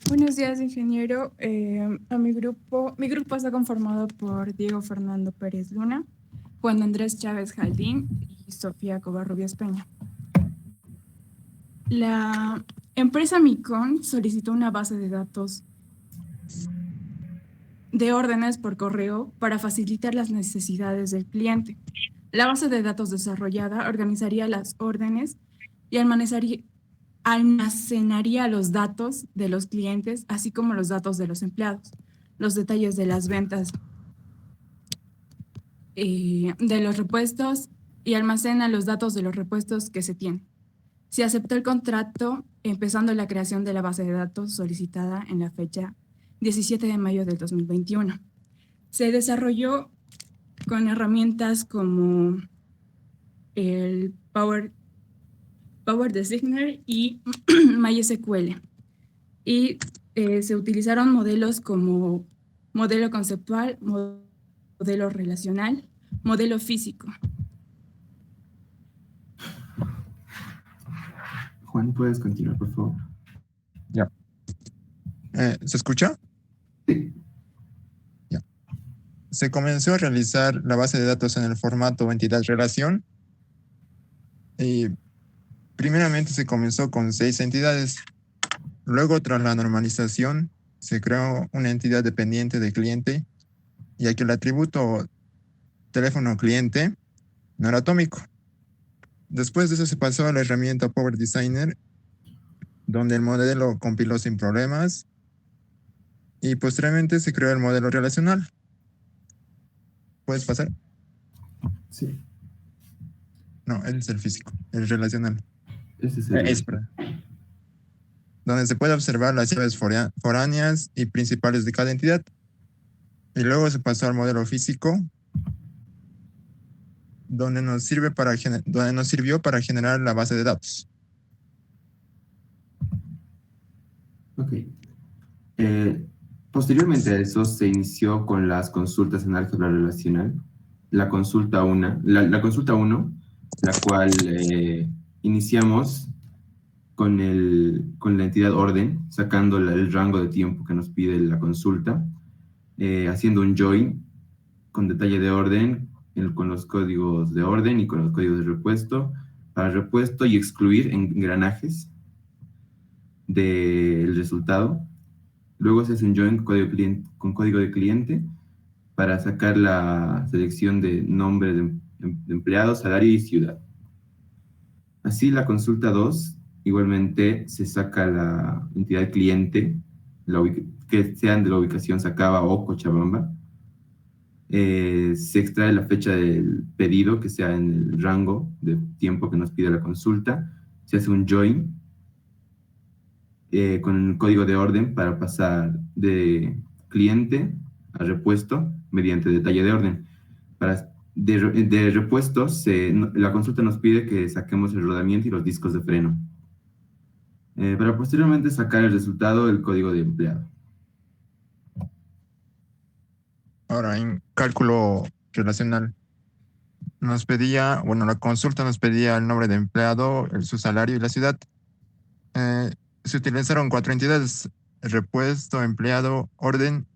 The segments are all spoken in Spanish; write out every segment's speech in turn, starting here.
Buenos días, ingeniero. Mi grupo está conformado por Diego Fernando Pérez Luna, Juan Andrés Chávez Jaldín y Sofía Covarrubias Peña. La empresa Micon solicitó una base de datos de órdenes por correo para facilitar las necesidades del cliente. La base de datos desarrollada organizaría las órdenes y almacenaría los datos de los clientes, así como los datos de los empleados, los detalles de las ventas de los repuestos y almacena los datos de los repuestos que se tienen. Se aceptó el contrato empezando la creación de la base de datos solicitada en la fecha 17 de mayo del 2021. Se desarrolló con herramientas como el Power Designer y MySQL. Y se utilizaron modelos como modelo conceptual, modelo relacional, modelo físico. Juan, ¿puedes continuar, por favor? Ya. ¿Se escucha? Sí. Ya. Se comenzó a realizar la base de datos en el formato entidad-relación y primeramente se comenzó con 6 entidades. Luego, tras la normalización, se creó una entidad dependiente del cliente, ya que el atributo teléfono cliente no era atómico. Después de eso se pasó a la herramienta Power Designer, donde el modelo compiló sin problemas, y posteriormente se creó el modelo relacional. ¿Puedes pasar? Sí. No, ese es el físico, el relacional. Ese es el... Donde se puede observar las llaves foráneas y principales de cada entidad. Y luego se pasó al modelo físico, donde nos sirvió para generar la base de datos. Ok. Posteriormente a eso se inició con las consultas en álgebra relacional. La consulta 1, la cual iniciamos con la entidad orden, sacando el rango de tiempo que nos pide la consulta, haciendo un join con detalle de orden, con los códigos de orden y con los códigos de repuesto, para repuesto y excluir engranajes del resultado. Luego se hace un join con código de cliente para sacar la selección de nombre de empleado, salario y ciudad. Así la consulta 2, igualmente se saca la entidad cliente, que sean de la ubicación Sacaba o Cochabamba. Se extrae la fecha del pedido, que sea en el rango de tiempo que nos pide la consulta. Se hace un join con el código de orden para pasar de cliente a repuesto mediante detalle de orden. De repuestos, la consulta nos pide que saquemos el rodamiento y los discos de freno. Para posteriormente sacar el resultado del código de empleado. Ahora, en cálculo relacional, la consulta nos pedía el nombre de empleado, su salario y la ciudad. Se utilizaron 4 entidades: repuesto, empleado, orden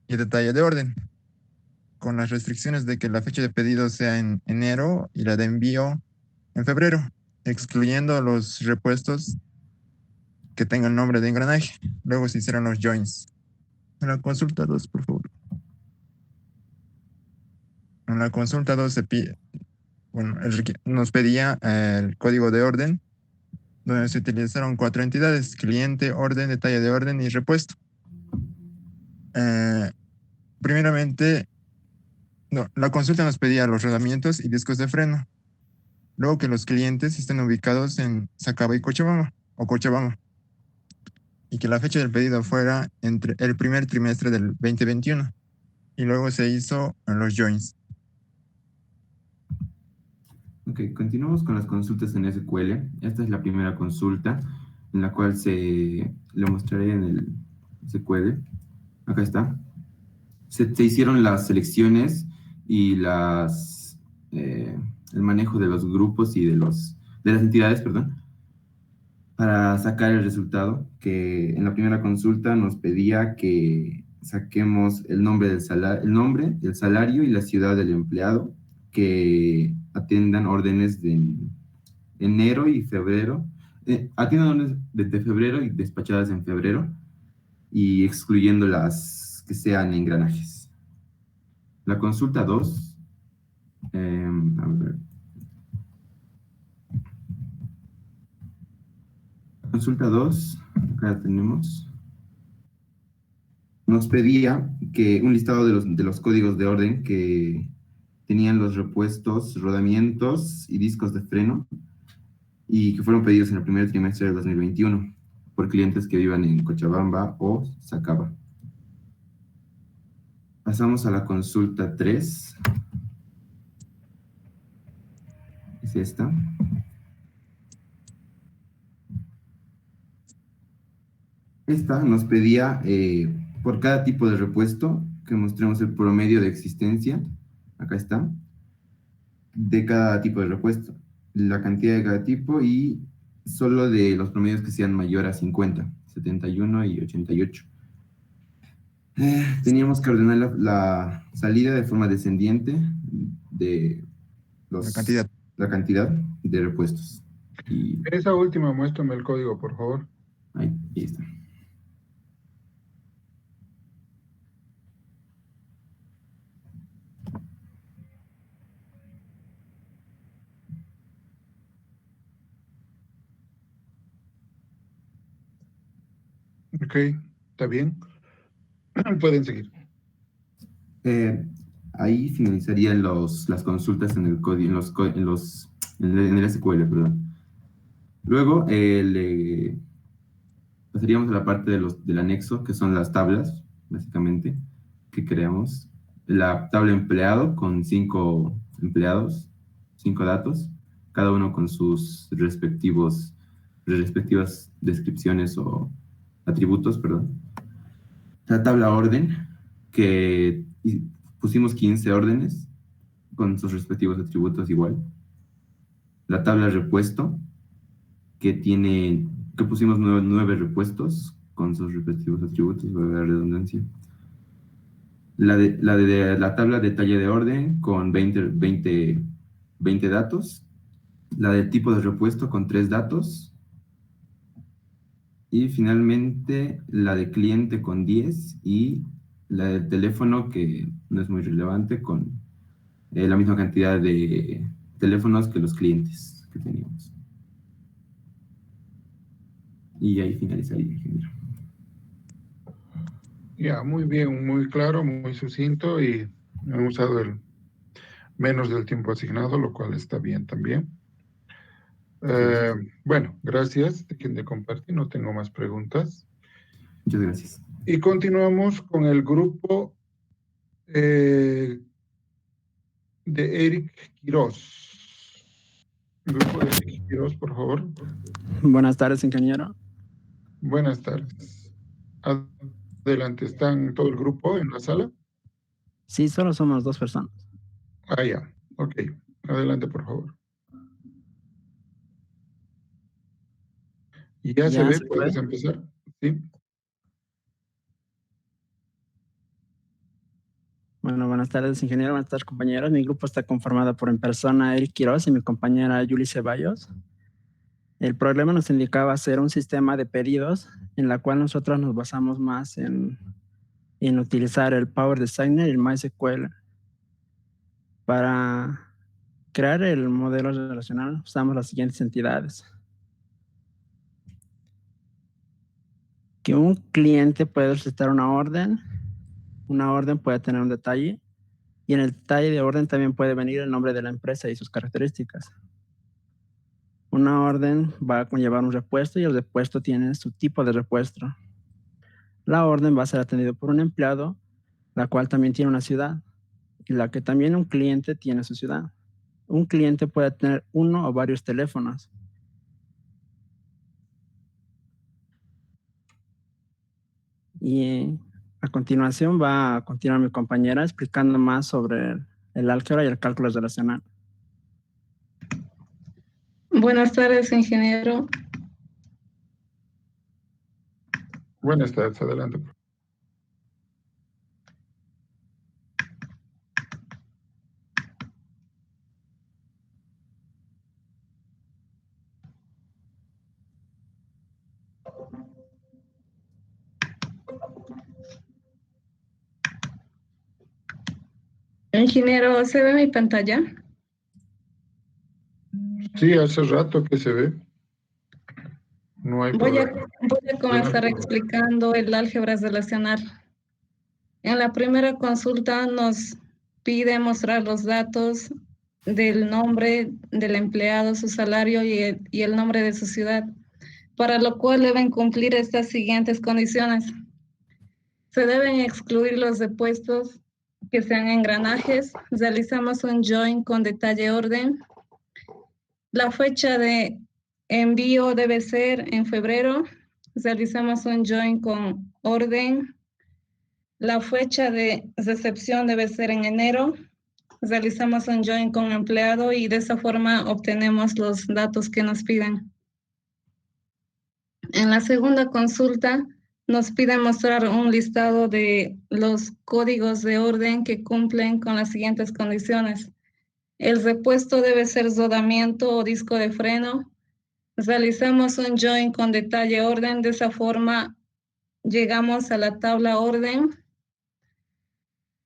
y detalle de orden, con las restricciones de que la fecha de pedido sea en enero y la de envío en febrero, excluyendo los repuestos que tengan nombre de engranaje. Luego se hicieron los joins. En la consulta 2, por favor. En la consulta 2 nos pedía el código de orden, donde se utilizaron 4 entidades: cliente, orden, detalle de orden y repuesto. Primeramente, la consulta nos pedía los rodamientos y discos de freno. Luego que los clientes estén ubicados en Sacaba y Cochabamba, y que la fecha del pedido fuera entre el primer trimestre del 2021. Y luego se hizo los joins. Ok, continuamos con las consultas en SQL. Esta es la primera consulta, en la cual lo mostraré en el SQL. Acá está. Se hicieron las selecciones y el manejo de los grupos y de las entidades, perdón. para sacar el resultado, que en la primera consulta nos pedía que saquemos el nombre el salario y la ciudad del empleado que atiendan órdenes de enero y febrero, atiendan órdenes de febrero y despachadas en febrero, y excluyendo las que sean engranajes. La consulta 2, a ver. Consulta 2, acá la tenemos. Nos pedía que un listado de los códigos de orden que tenían los repuestos, rodamientos y discos de freno y que fueron pedidos en el primer trimestre del 2021 por clientes que vivan en Cochabamba o Sacaba. Pasamos a la consulta 3. Es esta. Esta nos pedía por cada tipo de repuesto que mostremos el promedio de existencia, acá está, de cada tipo de repuesto, la cantidad de cada tipo y solo de los promedios que sean mayor a 50, 71 y 88. Teníamos que ordenar la salida de forma descendiente de la cantidad de repuestos. Y esa última, muéstrame el código, por favor. ahí está. Ok, está bien. Pueden seguir. Ahí finalizarían las consultas en el código, en el SQL, perdón. Luego pasaríamos a la parte del anexo, que son las tablas, básicamente, que creamos. La tabla empleado con 5 empleados, 5 datos, cada uno con sus respectivas descripciones o atributos, perdón. La tabla orden, que pusimos 15 órdenes con sus respectivos atributos igual. La tabla repuesto, que pusimos 9 repuestos con sus respectivos atributos, valga la redundancia. La tabla detalle de orden con 20 datos. La de tipo de repuesto con 3 datos. Y finalmente la de cliente con 10 y la de teléfono, que no es muy relevante, con la misma cantidad de teléfonos que los clientes que teníamos. Y ahí finalizaría, ingeniero. Ya, muy bien, muy claro, muy sucinto y he usado menos del tiempo asignado, lo cual está bien también. Bueno, gracias. Dejen de compartir, no tengo más preguntas. Muchas gracias. Y continuamos con el grupo de Eric Quiroz. Grupo de Eric Quiroz, por favor. Buenas tardes, ingeniero. Buenas tardes. Adelante, ¿están todo el grupo en la sala? Sí, solo somos 2 personas. Ah, ya. Ok. Adelante, por favor. ¿Y ya se ve? ¿Puedes empezar? Sí. Bueno, buenas tardes, ingeniero. Buenas tardes, compañeros. Mi grupo está conformado por en persona Eric Quiroz y mi compañera Yuli Ceballos. El problema nos indicaba hacer un sistema de pedidos en la cual nosotros nos basamos más en utilizar el Power Designer y el MySQL. Para crear el modelo relacional usamos las siguientes entidades. Que un cliente puede solicitar una orden puede tener un detalle, y en el detalle de orden también puede venir el nombre de la empresa y sus características. Una orden va a conllevar un repuesto y el repuesto tiene su tipo de repuesto. La orden va a ser atendida por un empleado, la cual también tiene una ciudad, y la que también un cliente tiene su ciudad. Un cliente puede tener uno o varios teléfonos. Y a continuación va a continuar mi compañera explicando más sobre el álgebra y el cálculo relacional. Buenas tardes, ingeniero. Buenas tardes, adelante. Ingeniero, ¿se ve mi pantalla? Sí, hace rato que se ve. No hay Voy a problema. comenzar Adelante. explicando el álgebra relacional. En la primera consulta nos pide mostrar los datos del nombre del empleado, su salario y el nombre de su ciudad, para lo cual deben cumplir estas siguientes condiciones. Se deben excluir los depuestos que sean engranajes. Realizamos un join con detalle orden. La fecha de envío debe ser en febrero. Realizamos un join con orden. La fecha de recepción debe ser en enero. Realizamos un join con empleado y de esa forma obtenemos los datos que nos piden. En la segunda consulta nos pide mostrar un listado de los códigos de orden que cumplen con las siguientes condiciones. El repuesto debe ser rodamiento o disco de freno. Realizamos un join con detalle orden, de esa forma llegamos a la tabla orden.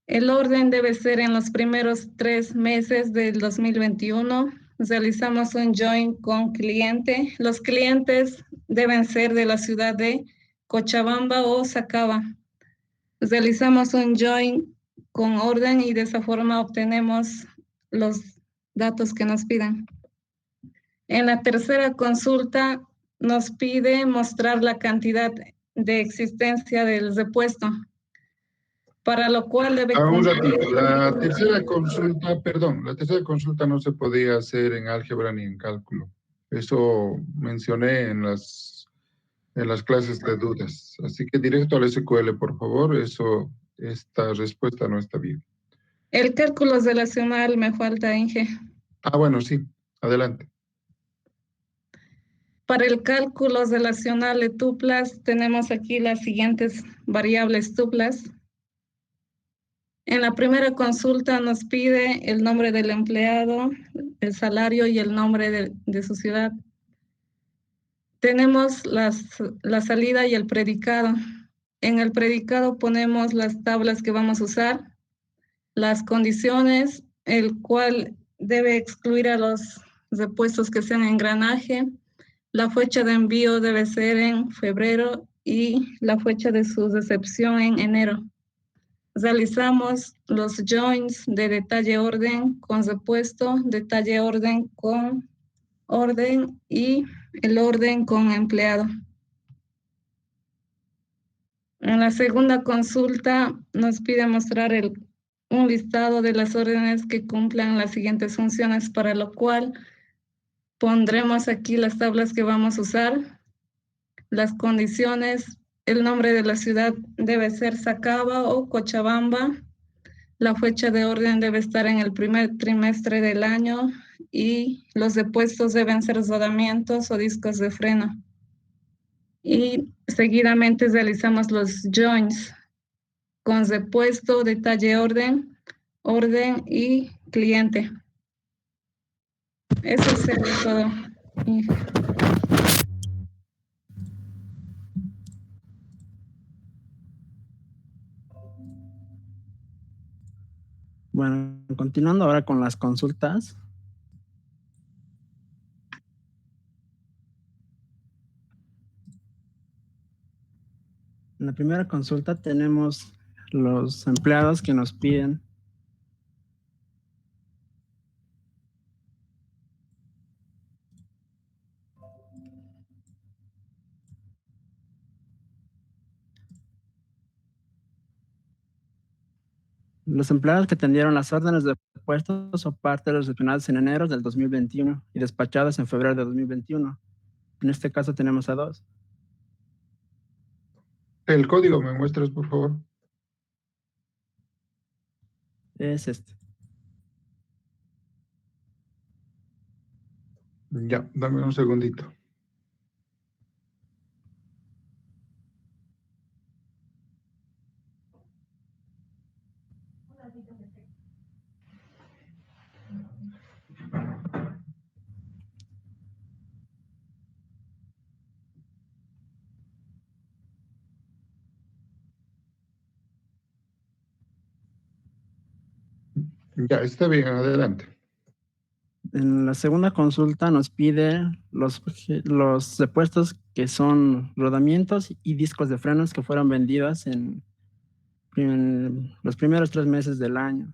El orden debe ser en los primeros 3 meses del 2021. Realizamos un join con cliente. Los clientes deben ser de la ciudad de Cochabamba o Sacaba. Realizamos un join con orden y de esa forma obtenemos los datos que nos piden. En la tercera consulta nos pide mostrar la cantidad de existencia del repuesto, para lo cual debe Un cumplir. ratito, la tercera consulta no se podía hacer en álgebra ni en cálculo. Eso mencioné en las clases de dudas. Así que directo al SQL, por favor. Esta respuesta no está bien. El cálculo relacional me falta, Inge. Bueno, sí. Adelante. Para el cálculo relacional de tuplas, tenemos aquí las siguientes variables tuplas. En la primera consulta nos pide el nombre del empleado, el salario y el nombre de su ciudad. Tenemos la salida y el predicado. En el predicado ponemos las tablas que vamos a usar, las condiciones, el cual debe excluir a los repuestos que sean engranaje. La fecha de envío debe ser en febrero y la fecha de su recepción en enero. Realizamos los joins de detalle orden con repuesto, detalle orden con orden y el orden con empleado. En la segunda consulta nos pide mostrar un listado de las órdenes que cumplan las siguientes funciones, para lo cual pondremos aquí las tablas que vamos a usar, las condiciones, el nombre de la ciudad debe ser Sacaba o Cochabamba, la fecha de orden debe estar en el primer trimestre del año y los depuestos deben ser rodamientos o discos de freno. Y seguidamente realizamos los joins con repuesto, detalle orden, orden y cliente. Eso sería todo. Bueno, continuando ahora con las consultas. En la primera consulta tenemos los empleados que nos piden los empleados que atendieron las órdenes de puestos o partes recepcionadas en enero del 2021 y despachadas en febrero de 2021. En este caso tenemos a 2. El código me muestras, por favor. Es este. Ya, dame un segundito. Ya, está bien, adelante. En la segunda consulta nos pide los repuestos que son rodamientos y discos de frenos que fueron vendidos en los primeros 3 meses del año.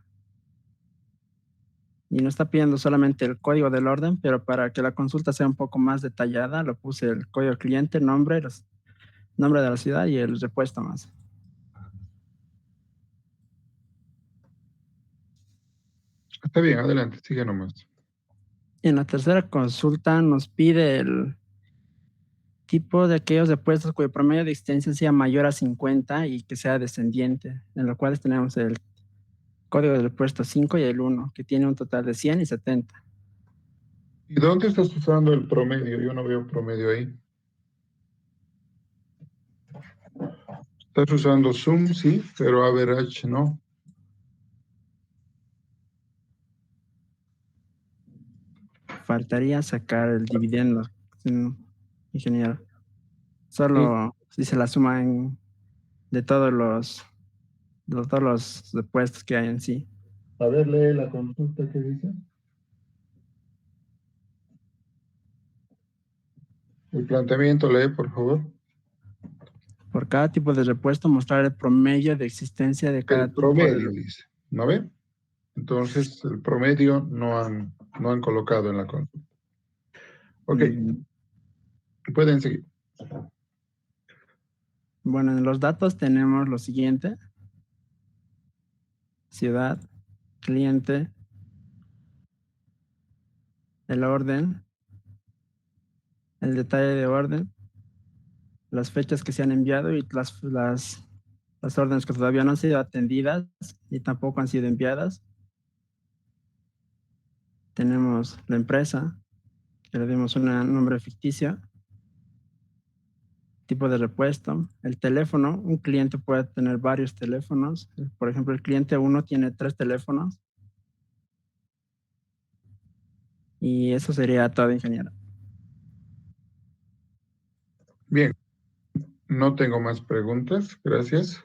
Y no está pidiendo solamente el código del orden, pero para que la consulta sea un poco más detallada, lo puse el código cliente, nombre, nombre de la ciudad y el repuesto más. Está bien, adelante, sigue nomás. En la tercera consulta nos pide el tipo de aquellos repuestos cuyo promedio de extensión sea mayor a 50 y que sea descendiente, en lo cual tenemos el código del repuesto 5 y el 1, que tiene un total de 100 y 70. ¿Y dónde estás usando el promedio? Yo no veo promedio ahí. Estás usando Zoom, sí, pero average no. Faltaría sacar el dividendo, ingeniero. Solo si se la suma de todos los repuestos que hay en sí. A ver, lee la consulta que dice. El planteamiento, lee, por favor. Por cada tipo de repuesto, mostrar el promedio de existencia de cada El tipo promedio, dice. ¿No ve? Entonces, el promedio no han colocado en la consulta. Ok, pueden seguir. Bueno, en los datos tenemos lo siguiente: ciudad, cliente, el orden, el detalle de orden, las fechas que se han enviado y las órdenes que todavía no han sido atendidas y tampoco han sido enviadas. Tenemos la empresa, que le dimos un nombre ficticio, tipo de repuesto, el teléfono. Un cliente puede tener varios teléfonos. Por ejemplo, el cliente 1 tiene 3 teléfonos. Y eso sería todo, ingeniero. Bien, no tengo más preguntas, gracias.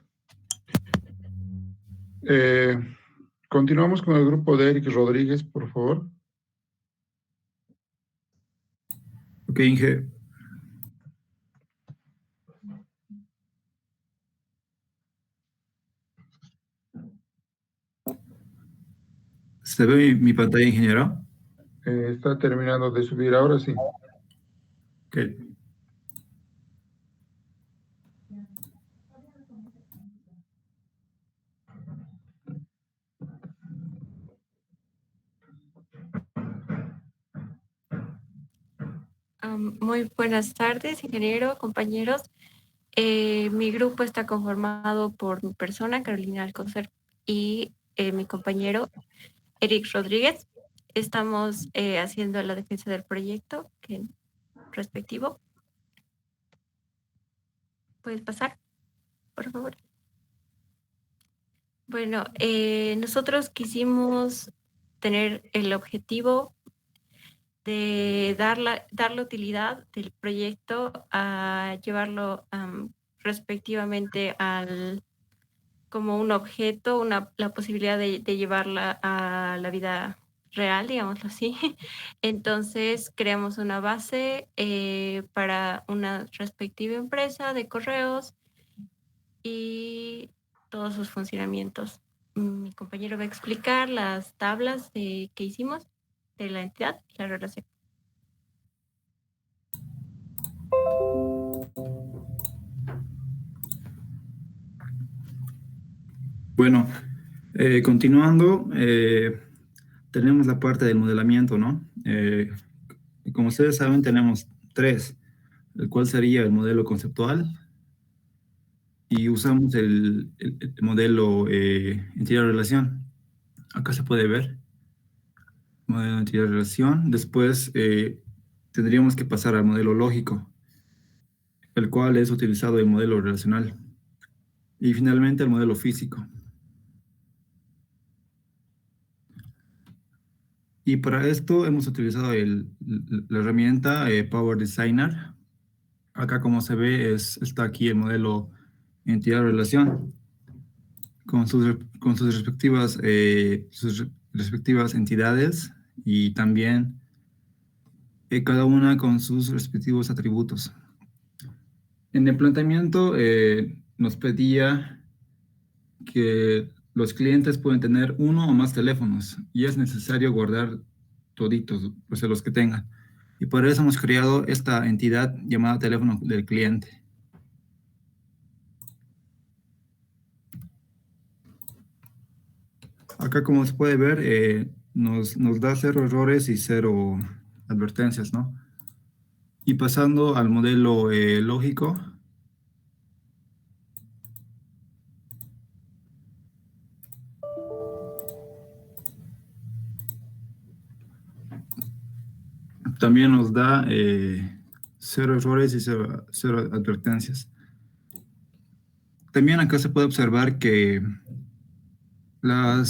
Continuamos con el grupo de Eric Rodríguez, por favor. Ok, Inge. ¿Se ve mi pantalla, ingeniero? Está terminando de subir ahora, sí. Ok. Muy buenas tardes, ingeniero, compañeros. Mi grupo está conformado por mi persona, Carolina Alcocer, y mi compañero, Eric Rodríguez. Estamos haciendo la defensa del proyecto respectivo. ¿Puedes pasar, por favor? Bueno, nosotros quisimos tener el objetivo de dar la utilidad del proyecto a llevarlo respectivamente como un objeto, la posibilidad de llevarla a la vida real, digámoslo así. Entonces creamos una base para una respectiva empresa de correos y todos sus funcionamientos. Mi compañero va a explicar las tablas que hicimos de la entidad y la relación. Bueno, continuando, tenemos la parte del modelamiento, ¿no? Como ustedes saben, tenemos 3, el cual sería el modelo conceptual, y usamos el modelo entidad de relación. Acá se puede ver, modelo entidad de relación. Después tendríamos que pasar al modelo lógico, el cual es utilizado el modelo relacional. Y finalmente el modelo físico. Y para esto hemos utilizado la herramienta Power Designer. Acá, como se ve, está aquí el modelo entidad-relación con sus respectivas entidades y también cada una con sus respectivos atributos. En el planteamiento nos pedía que los clientes pueden tener uno o más teléfonos y es necesario guardar toditos, o sea, los que tengan. Y por eso hemos creado esta entidad llamada teléfono del cliente. Acá, como se puede ver, nos da 0 errores y 0 advertencias, ¿no? Y pasando al modelo lógico, también nos da 0 errores y 0 advertencias. También acá se puede observar que la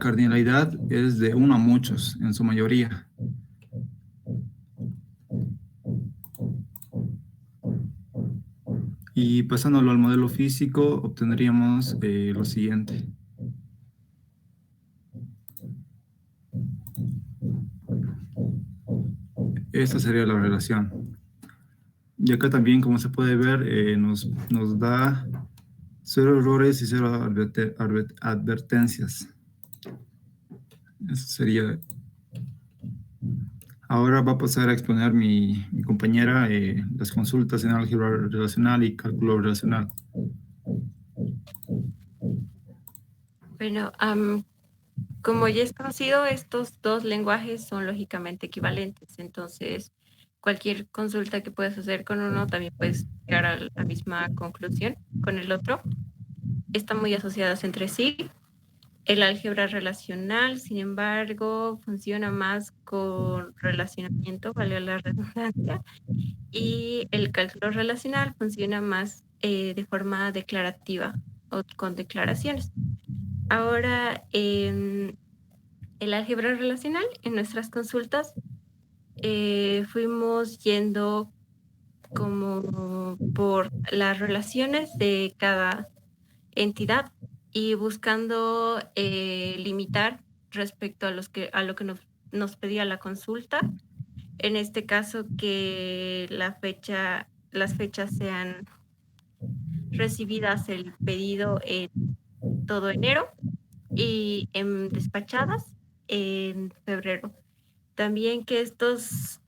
cardinalidad es de 1 a muchos, en su mayoría. Y pasándolo al modelo físico, obtendríamos lo siguiente. Esta sería la relación. Y acá también, como se puede ver, nos da 0 errores y 0 advertencias. Eso sería. Ahora va a pasar a exponer mi compañera las consultas en álgebra relacional y cálculo relacional. Bueno, como ya es conocido, estos dos lenguajes son lógicamente equivalentes. Entonces, cualquier consulta que puedas hacer con uno, también puedes llegar a la misma conclusión con el otro. Están muy asociadas entre sí. El álgebra relacional, sin embargo, funciona más con relacionamiento, vale la redundancia, y el cálculo relacional funciona más de forma declarativa o con declaraciones. Ahora, en el álgebra relacional, en nuestras consultas, fuimos yendo como por las relaciones de cada entidad y buscando limitar respecto a lo que nos pedía la consulta. En este caso, que las fechas sean recibidas el pedido en todo enero y despachadas en febrero. También que estos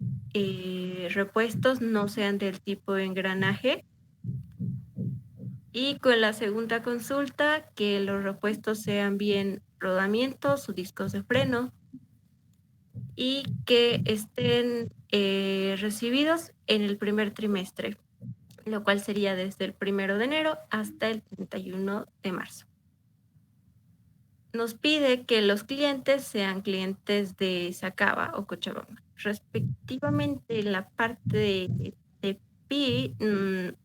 repuestos no sean del tipo engranaje. Y con la segunda consulta, que los repuestos sean bien rodamientos o discos de freno y que estén recibidos en el primer trimestre, lo cual sería desde el 1 de enero hasta el 31 de marzo. Nos pide que los clientes sean clientes de Sacaba o Cochabamba. Respectivamente, en la parte de PI,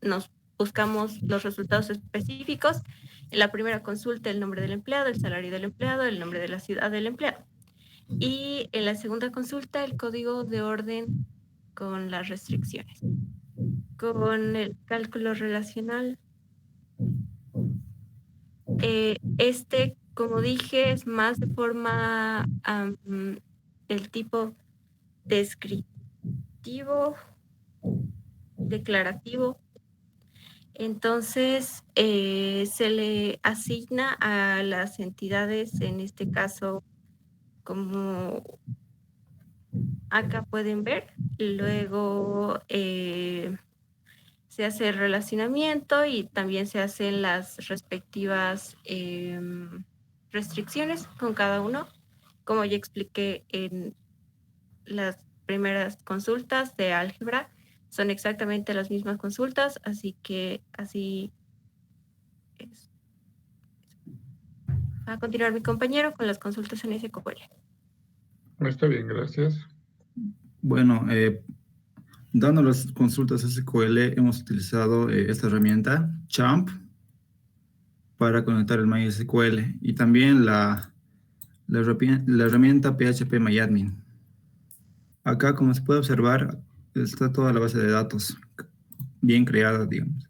nos buscamos los resultados específicos. En la primera consulta, el nombre del empleado, el salario del empleado, el nombre de la ciudad del empleado. Y en la segunda consulta, el código de orden con las restricciones. Con el cálculo relacional, como dije, es más de forma del tipo descriptivo, declarativo. Entonces, se le asigna a las entidades, en este caso, como acá pueden ver, luego se hace el relacionamiento y también se hacen las respectivas restricciones con cada uno, como ya expliqué en las primeras consultas de álgebra. Son exactamente las mismas consultas, así que así es. Va a continuar mi compañero con las consultas en SQL. Está bien, gracias. Bueno, dando las consultas SQL, hemos utilizado esta herramienta, Champ, para conectar el MySQL. Y también la la herramienta PHP-MyAdmin. Acá, como se puede observar, está toda la base de datos bien creada, digamos.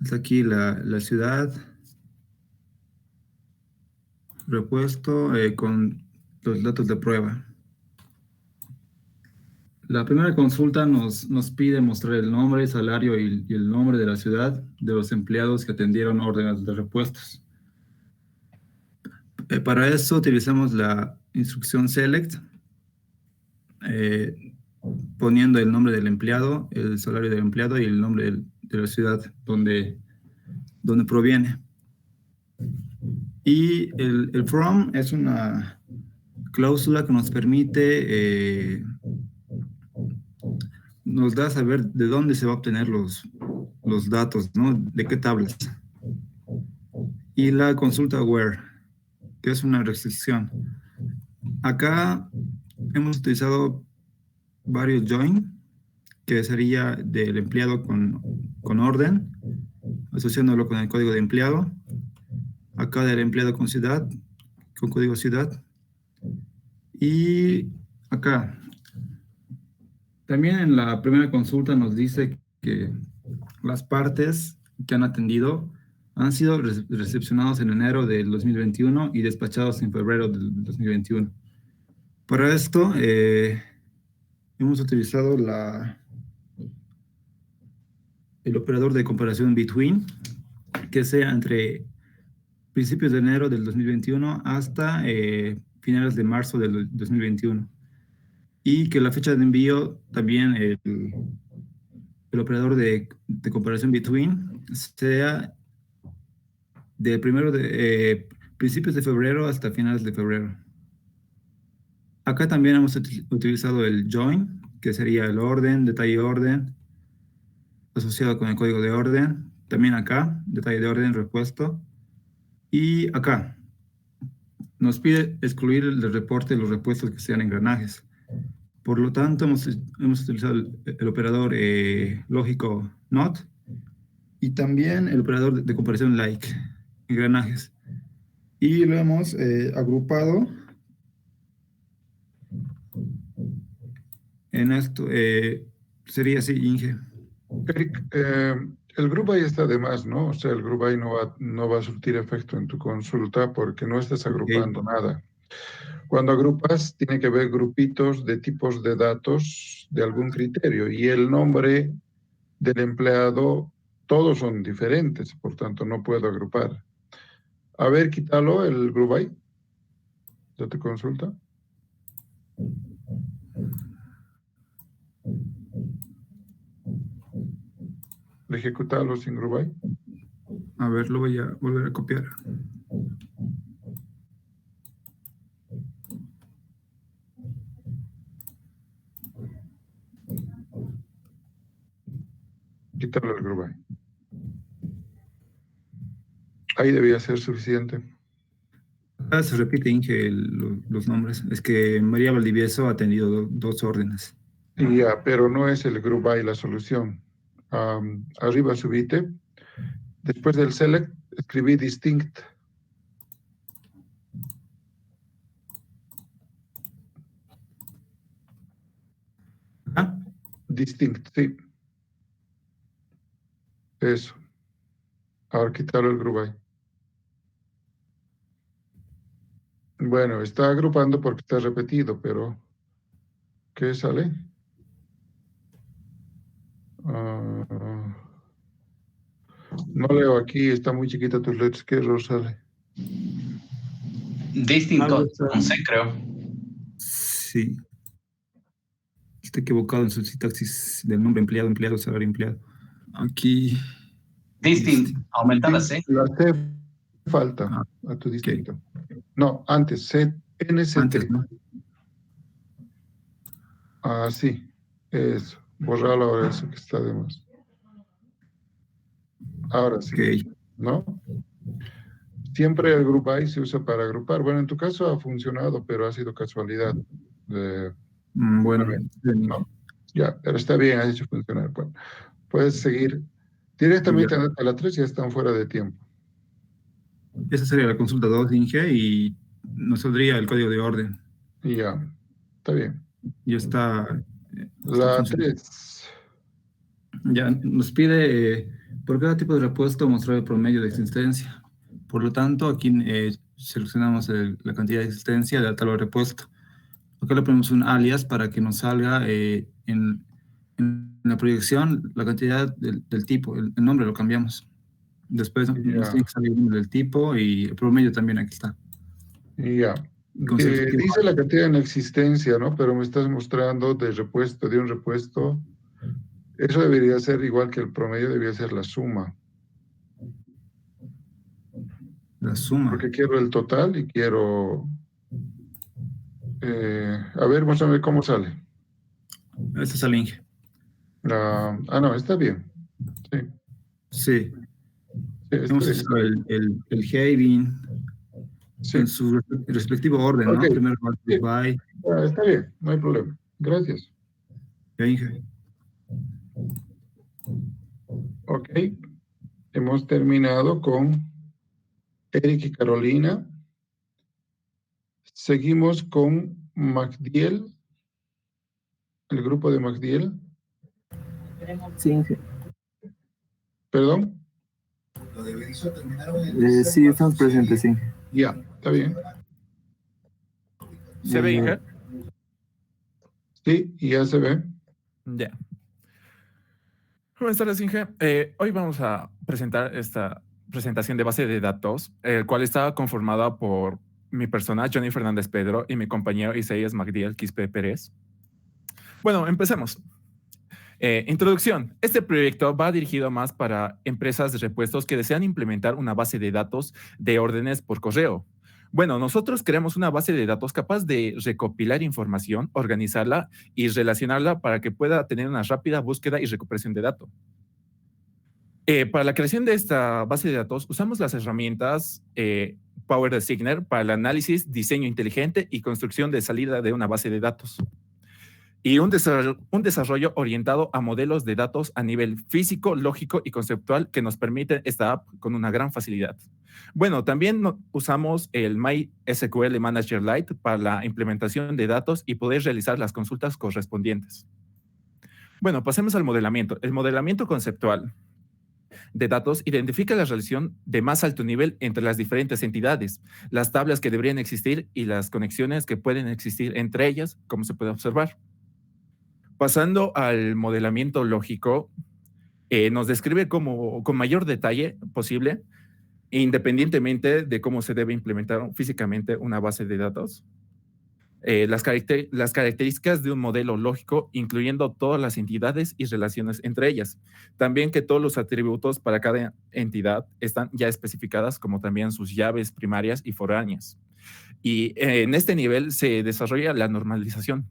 Está aquí la ciudad, repuesto con los datos de prueba. La primera consulta nos pide mostrar el nombre, salario y el nombre de la ciudad de los empleados que atendieron órdenes de repuestos. Para eso utilizamos la instrucción select, poniendo el nombre del empleado, el salario del empleado y el nombre de la ciudad donde proviene. Y el from es una cláusula que nos permite, nos da a saber de dónde se va a obtener los datos, ¿no? De qué tablas. Y la consulta where, que es una restricción. Acá hemos utilizado varios join, que sería del empleado con orden, asociándolo con el código de empleado. Acá del empleado con ciudad, con código ciudad. Y acá, también en la primera consulta nos dice que las partes que han atendido han sido recepcionados en enero del 2021 y despachados en febrero del 2021. Para esto, hemos utilizado el operador de comparación between, que sea entre principios de enero del 2021 hasta finales de marzo del 2021. Y que la fecha de envío también el operador de comparación between sea de principios de febrero hasta finales de febrero. Acá también hemos utilizado el join, que sería el orden, detalle orden, asociado con el código de orden. También acá, detalle de orden, repuesto. Y acá, nos pide excluir el reporte de los repuestos que sean engranajes. Por lo tanto, hemos utilizado el operador lógico not y también el operador de comparación like, engranajes. Y lo hemos agrupado en esto. Sería así, Inge. Eric, el group by está de más, ¿no? O sea, el group by no va a surtir efecto en tu consulta porque no estás agrupando nada. Cuando agrupas, tiene que haber grupitos de tipos de datos de algún criterio y el nombre del empleado, todos son diferentes, por tanto no puedo agrupar. A ver, quítalo el group by. ¿Ya te consulta? Ejecutarlo sin group by. A ver, lo voy a volver a copiar. Quítalo el group by. Ahí debía ser suficiente. Se repite, Inge, los nombres. Es que María Valdivieso ha atendido dos órdenes. Ya, pero no es el group by la solución. Arriba subite. Después del select, escribí distinct. ¿Ah? Distinct, sí. Eso. Ahora quitarlo el group by. Bueno, está agrupando porque está repetido, pero ¿qué sale? No leo aquí, está muy chiquita tus letras. ¿Qué error sale? Distinto con C, creo. Sí. Está equivocado en su sintaxis del nombre empleado, empleado, salario empleado. Aquí. Distinct, aumenta la C. La C falta a tu distinto. Okay. No, antes, C, NCT. Antes, ¿no? Ah, sí, eso. Borralo ahora, eso que está de más. Ahora sí, okay. ¿No? Siempre el group by se usa para agrupar. Bueno, en tu caso ha funcionado, pero ha sido casualidad. Bueno, ¿no? Ya, pero está bien, has hecho funcionar. Bueno, puedes seguir directamente a la 3, ya están fuera de tiempo. Esa sería la consulta 2, Inge, y nos saldría el código de orden. Ya, está bien. Ya está. La funcionando. 3. Ya nos pide por cada tipo de repuesto mostrar el promedio de existencia. Por lo tanto, aquí seleccionamos la cantidad de existencia de tal repuesto. Acá le ponemos un alias para que nos salga en la proyección la cantidad del tipo. El nombre lo cambiamos. Después nos Ya. tiene que salir el nombre del tipo y el promedio también aquí está. Ya. Con su objetivo. Dice la cantidad en existencia, ¿no? Pero me estás mostrando de un repuesto. Eso debería ser igual que el promedio, debería ser la suma. La suma. Porque quiero el total y quiero... a ver, vamos a ver cómo sale. Este es el Inge. No, está bien. Sí. Sí. Sí, Tenemos el Javin sí. en su respectivo orden, ¿no? Ok. Primero Sí. by. Está bien, no hay problema. Gracias. Inge. Ok. Hemos terminado con Eric y Carolina. Seguimos con Magdiel. El grupo de Magdiel. Sí, Inge. ¿Perdón? Sí, estamos presentes, sí. Ya, está bien. ¿Se ve, Inge? Sí, ya se ve. Ya. Buenas tardes, Inge. Hoy vamos a presentar esta presentación de base de datos, el cual está conformada por mi persona, Johnny Fernández Pedro, y mi compañero Isaías Magdiel Quispe Pérez. Bueno, empecemos. Introducción. Este proyecto va dirigido más para empresas de repuestos que desean implementar una base de datos de órdenes por correo. Bueno, nosotros creamos una base de datos capaz de recopilar información, organizarla y relacionarla para que pueda tener una rápida búsqueda y recuperación de datos. Para la creación de esta base de datos, usamos las herramientas Power Designer para el análisis, diseño inteligente y construcción de salida de una base de datos. Y un desarrollo orientado a modelos de datos a nivel físico, lógico y conceptual que nos permite esta app con una gran facilidad. Bueno, también usamos el MySQL Manager Lite para la implementación de datos y poder realizar las consultas correspondientes. Bueno, pasemos al modelamiento. El modelamiento conceptual de datos identifica la relación de más alto nivel entre las diferentes entidades, las tablas que deberían existir y las conexiones que pueden existir entre ellas, como se puede observar. Pasando al modelamiento lógico, nos describe con mayor detalle posible, independientemente de cómo se debe implementar físicamente una base de datos, las características de un modelo lógico, incluyendo todas las entidades y relaciones entre ellas. También que todos los atributos para cada entidad están ya especificadas, como también sus llaves primarias y foráneas. Y en este nivel se desarrolla la normalización.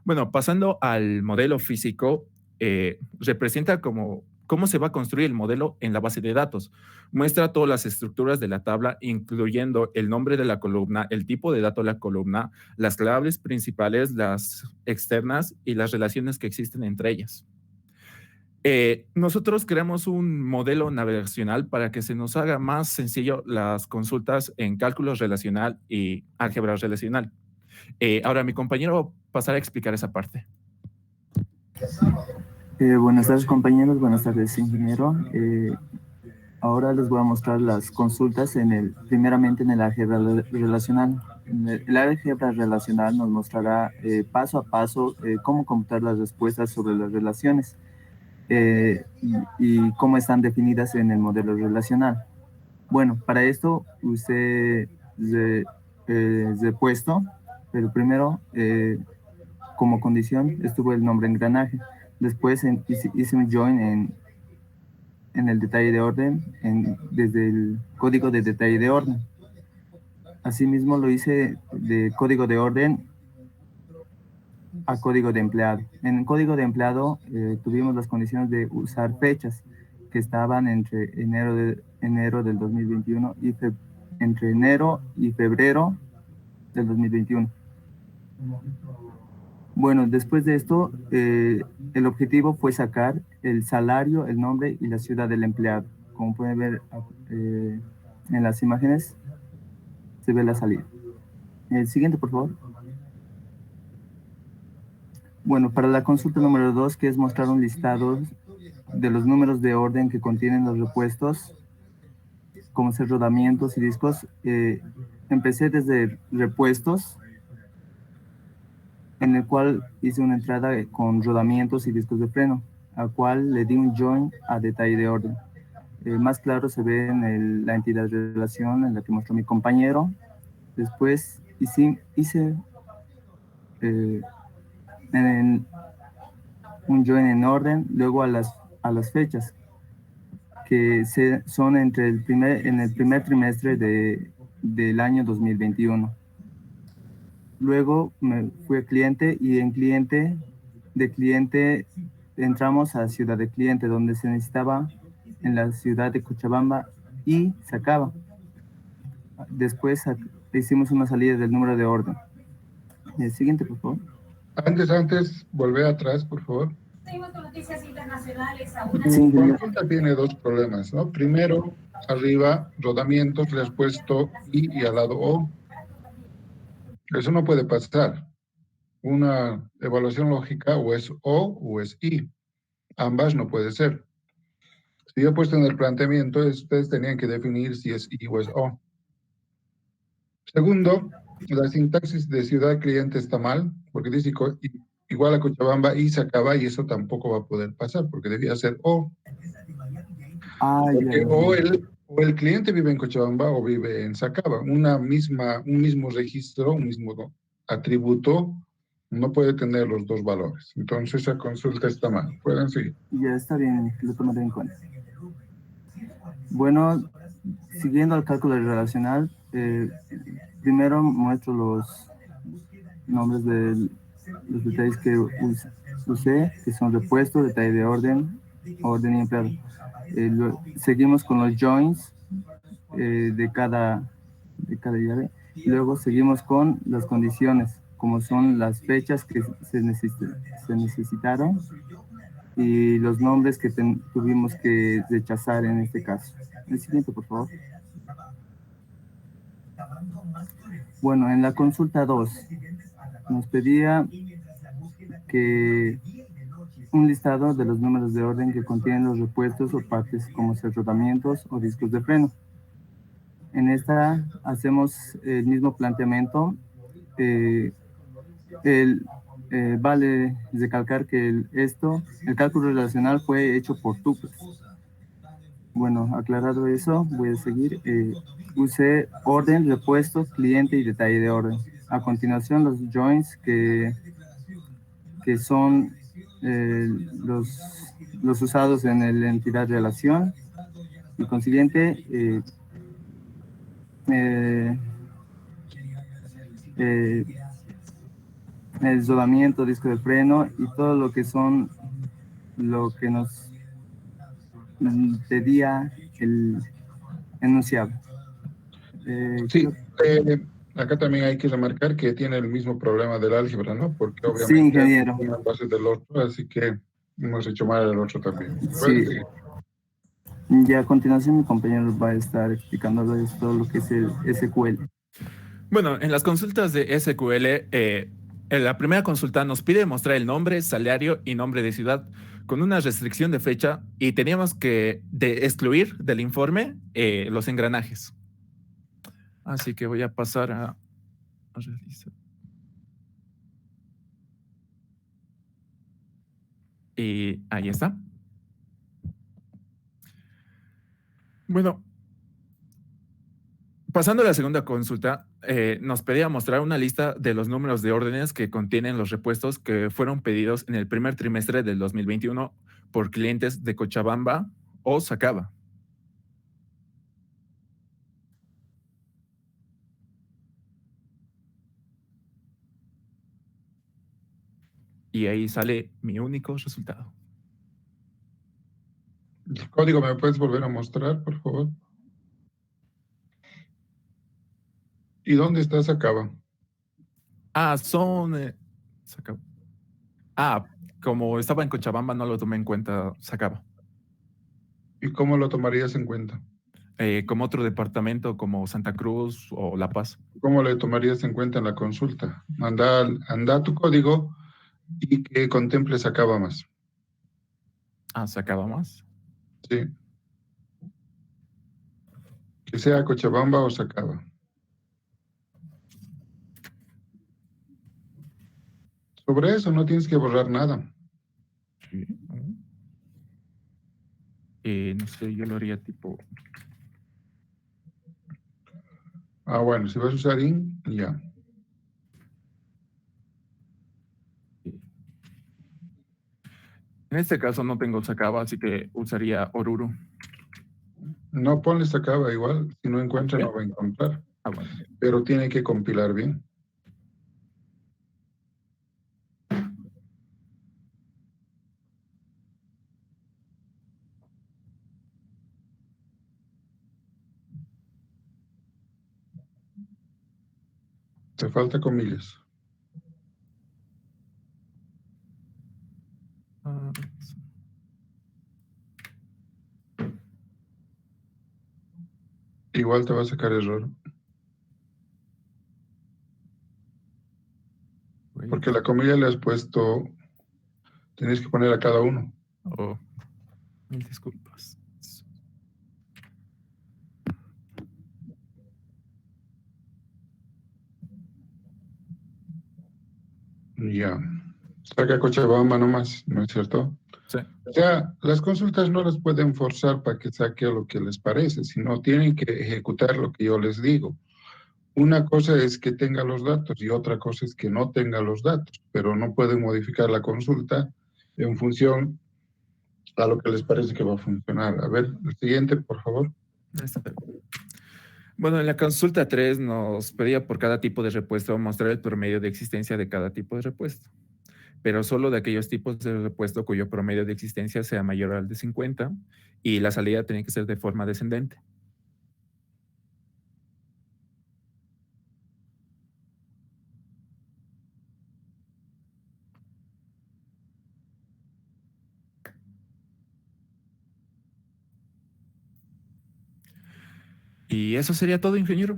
Bueno, pasando al modelo físico, representa cómo se va a construir el modelo en la base de datos. Muestra todas las estructuras de la tabla, incluyendo el nombre de la columna, el tipo de dato de la columna, las claves principales, las externas y las relaciones que existen entre ellas. Nosotros creamos un modelo navegacional para que se nos haga más sencillo las consultas en cálculo relacional y álgebra relacional. Ahora mi compañero va a pasar a explicar esa parte. Buenas tardes, compañeros, buenas tardes, ingeniero. Ahora les voy a mostrar las consultas primeramente en el álgebra relacional. El álgebra relacional nos mostrará paso a paso cómo computar las respuestas sobre las relaciones y cómo están definidas en el modelo relacional. Bueno, para esto usted puesto, pero primero como condición estuvo el nombre engranaje. Después hice un join en el detalle de orden, desde el código de detalle de orden. Asimismo lo hice de código de orden a código de empleado. En el código de empleado tuvimos las condiciones de usar fechas que estaban entre enero del 2021 y entre enero y febrero del 2021. Bueno, después de esto, el objetivo fue sacar el salario, el nombre y la ciudad del empleado. Como pueden ver en las imágenes, se ve la salida. El siguiente, por favor. Bueno, para la consulta número 2, que es mostrar un listado de los números de orden que contienen los repuestos, como ser rodamientos y discos, empecé desde repuestos, en el cual hice una entrada con rodamientos y discos de freno, al cual le di un join a detalle de orden. Más claro se ve en la entidad de relación en la que mostró mi compañero. Después hice un join en orden, luego a las fechas, que son en el primer trimestre del año 2021. Luego me fui a cliente y de cliente entramos a ciudad de cliente, donde se necesitaba en la ciudad de Cochabamba y se acaba. Después hicimos una salida del número de orden. El siguiente, por favor. Antes, volver atrás, por favor. Seguimos con noticias internacionales. Tu consulta tiene dos problemas, ¿no? Primero, arriba, rodamientos, le has puesto I y al lado O. Eso no puede pasar. Una evaluación lógica o es O o es I. Ambas no puede ser. Si yo he puesto en el planteamiento, ustedes tenían que definir si es I o es O. Segundo, la sintaxis de ciudad cliente está mal, porque dice igual a Cochabamba y se acaba, y eso tampoco va a poder pasar, porque debía ser O. Porque o el cliente vive en Cochabamba o vive en Sacaba. Un mismo registro, un mismo atributo, no puede tener los dos valores. Entonces esa consulta está mal. Pueden seguir. Ya está bien, lo tomaré en cuenta. Bueno, siguiendo el cálculo relacional, primero muestro los nombres de los detalles que usé, que son repuesto, detalle de orden y empleado. Seguimos con los joins de cada llave. Y luego seguimos con las condiciones, como son las fechas que se necesitaron y los nombres que tuvimos que rechazar en este caso. El siguiente, por favor. Bueno, en la consulta 2 nos pedía que un listado de los números de orden que contienen los repuestos o partes como ser rodamientos o discos de freno. En esta hacemos el mismo planteamiento. Vale recalcar que el cálculo relacional fue hecho por tuplas. Bueno, aclarado eso, voy a seguir. Usé orden, repuesto, cliente y detalle de orden. A continuación, los joins que son los usados en la entidad de relación. Y consiguiente, el rodamiento, disco de freno y todo lo que nos pedía el enunciado. Sí, acá también hay que remarcar que tiene el mismo problema del álgebra, ¿no? Porque obviamente sí, ingeniero. una base del otro, así que hemos hecho mal el otro también. Sí. Y a continuación mi compañero va a estar explicándoles todo lo que es el SQL. Bueno, en las consultas de SQL, en la primera consulta nos pide mostrar el nombre, salario y nombre de ciudad con una restricción de fecha y teníamos que excluir del informe los engranajes. Así que voy a pasar a realizar. Y ahí está. Bueno, pasando a la segunda consulta, nos pedía mostrar una lista de los números de órdenes que contienen los repuestos que fueron pedidos en el primer trimestre del 2021 por clientes de Cochabamba o Sacaba. Y ahí sale mi único resultado. El código, ¿me puedes volver a mostrar, por favor? ¿Y dónde está Sacaba? Sacaba. Como estaba en Cochabamba, no lo tomé en cuenta Sacaba. ¿Y cómo lo tomarías en cuenta? como otro departamento como Santa Cruz o La Paz. ¿Cómo le tomarías en cuenta en la consulta? Anda tu código y que contemple Sacaba más. Ah, ¿Sacaba más? Sí. Que sea Cochabamba o Sacaba. Sobre eso no tienes que borrar nada. Sí. No sé, yo lo haría tipo... Ah, bueno, si vas a usar IN, ya. En este caso no tengo Sacaba, así que usaría Oruro. No ponle Sacaba igual. Si no encuentra, ¿Sí? no va a encontrar. Ah, bueno. Pero tiene que compilar bien. Te falta comillas. Ah, Igual te va a sacar error. pues, Porque la comilla le has puesto, tienes que poner a cada uno. Oh, mil disculpas. Ya. Saca Cochabamba nomás, ¿no es cierto? Sí. O sea, las consultas no las pueden forzar para que saque lo que les parece, sino tienen que ejecutar lo que yo les digo. Una cosa es que tenga los datos y otra cosa es que no tenga los datos, pero no pueden modificar la consulta en función a lo que les parece que va a funcionar. A ver, el siguiente, por favor. Bueno, en la consulta 3 nos pedía por cada tipo de repuesto mostrar el promedio de existencia de cada tipo de repuesto, pero solo de aquellos tipos de repuesto cuyo promedio de existencia sea mayor al de 50 y la salida tiene que ser de forma descendente. Y eso sería todo, ingeniero.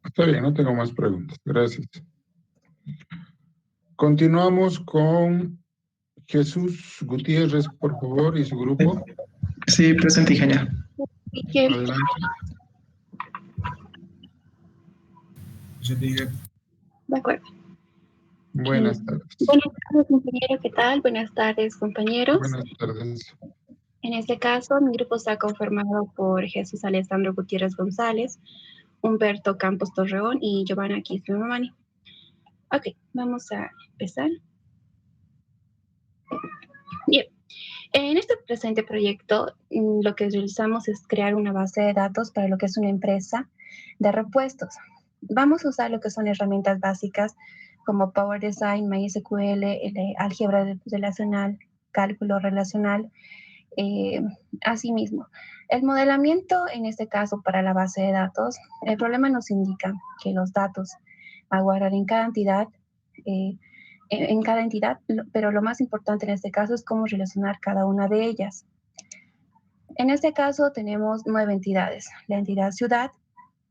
Está bien, no tengo más preguntas. Gracias. Continuamos con Jesús Gutiérrez, por favor, y su grupo. Sí, presente, ingeniero. Adelante. De acuerdo. Buenas tardes. Buenas tardes, ingeniero. ¿Qué tal? Buenas tardes, compañeros. Buenas tardes. En este caso, mi grupo está conformado por Jesús Alessandro Gutiérrez González, Humberto Campos Torreón y Giovanna Quispe Mamani. Ok, vamos a empezar. Bien. En este presente proyecto, lo que realizamos es crear una base de datos para lo que es una empresa de repuestos. Vamos a usar lo que son herramientas básicas como Power Design, MySQL, álgebra relacional, cálculo relacional. Asimismo, el modelamiento, en este caso para la base de datos, el problema nos indica que los datos a guardar en cada entidad, pero lo más importante en este caso es cómo relacionar cada una de ellas. En este caso tenemos 9 entidades. La entidad ciudad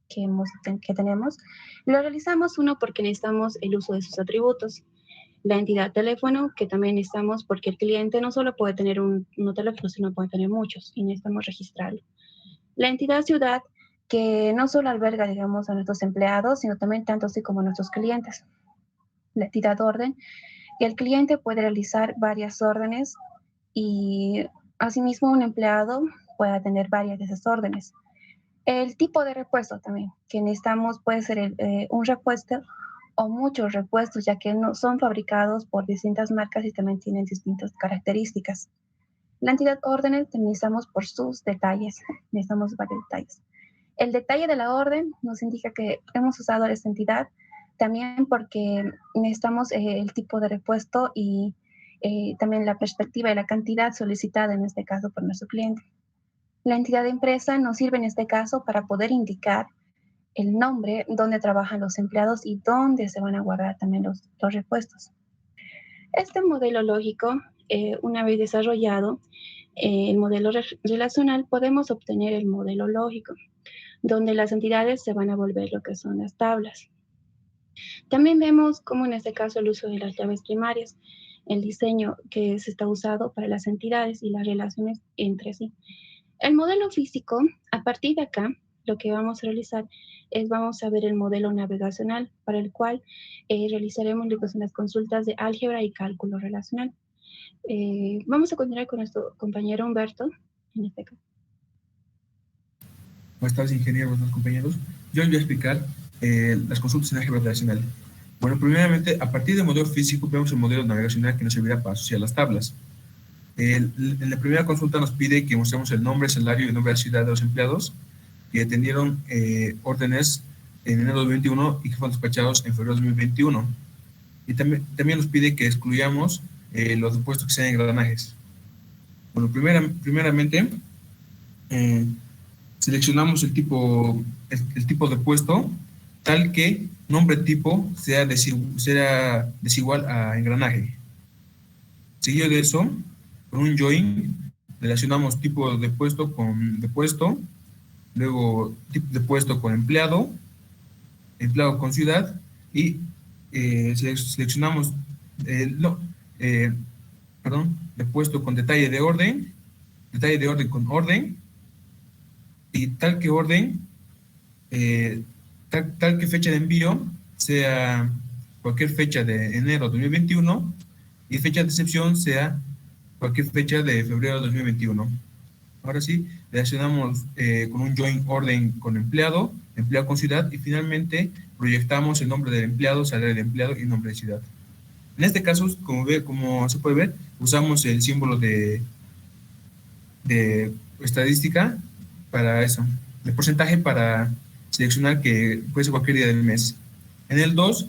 que tenemos, lo realizamos uno porque necesitamos el uso de sus atributos. La entidad teléfono, que también necesitamos porque el cliente no solo puede tener un teléfono, sino puede tener muchos y necesitamos registrarlo. La entidad ciudad, que no solo alberga, digamos, a nuestros empleados, sino también tanto así como a nuestros clientes. La entidad orden, que el cliente puede realizar varias órdenes y asimismo un empleado pueda tener varias de esas órdenes. El tipo de repuesto también, que necesitamos puede ser un repuesto o muchos repuestos, ya que no son fabricados por distintas marcas y también tienen distintas características. La entidad orden necesitamos por sus detalles, necesitamos varios detalles. El detalle de la orden nos indica que hemos usado esta entidad también porque necesitamos el tipo de repuesto y también la perspectiva y la cantidad solicitada en este caso por nuestro cliente. La entidad de empresa nos sirve en este caso para poder indicar el nombre, dónde trabajan los empleados y dónde se van a guardar también los repuestos. Este modelo lógico, una vez desarrollado, el modelo relacional, podemos obtener el modelo lógico, donde las entidades se van a volver lo que son las tablas. También vemos cómo en este caso el uso de las llaves primarias, el diseño que se está usando para las entidades y las relaciones entre sí. El modelo físico, a partir de acá, lo que vamos a realizar es vamos a ver el modelo navegacional, para el cual realizaremos lo que son las consultas de álgebra y cálculo relacional. Vamos a continuar con nuestro compañero Humberto, en este caso. Buenas tardes, ingeniero, buenos compañeros. Yo les voy a explicar las consultas en álgebra relacional. Bueno, primeramente, a partir del modelo físico, vemos el modelo navegacional que nos servirá para asociar las tablas. En la primera consulta nos pide que mostremos el nombre, salario y el nombre de la ciudad de los empleados que atendieron órdenes en enero de 2021 y que fueron despachados en febrero de 2021. Y también nos pide que excluyamos los depuestos que sean engranajes. Bueno, primeramente, seleccionamos el tipo de puesto tal que nombre tipo sea desigual a engranaje. Seguido de eso, con un join, relacionamos tipo de puesto con depuesto, luego tipo de puesto con empleado, empleado con ciudad, y seleccionamos depuesto con detalle de orden con orden, y tal que orden, tal que fecha de envío sea cualquier fecha de enero de 2021 y fecha de excepción sea cualquier fecha de febrero de 2021. Ahora sí, relacionamos con un join orden con empleado, empleado con ciudad, y finalmente proyectamos el nombre del empleado, salario del empleado y nombre de ciudad. En este caso, como se puede ver, usamos el símbolo de estadística para eso, el porcentaje para seleccionar que puede ser cualquier día del mes. En el 2,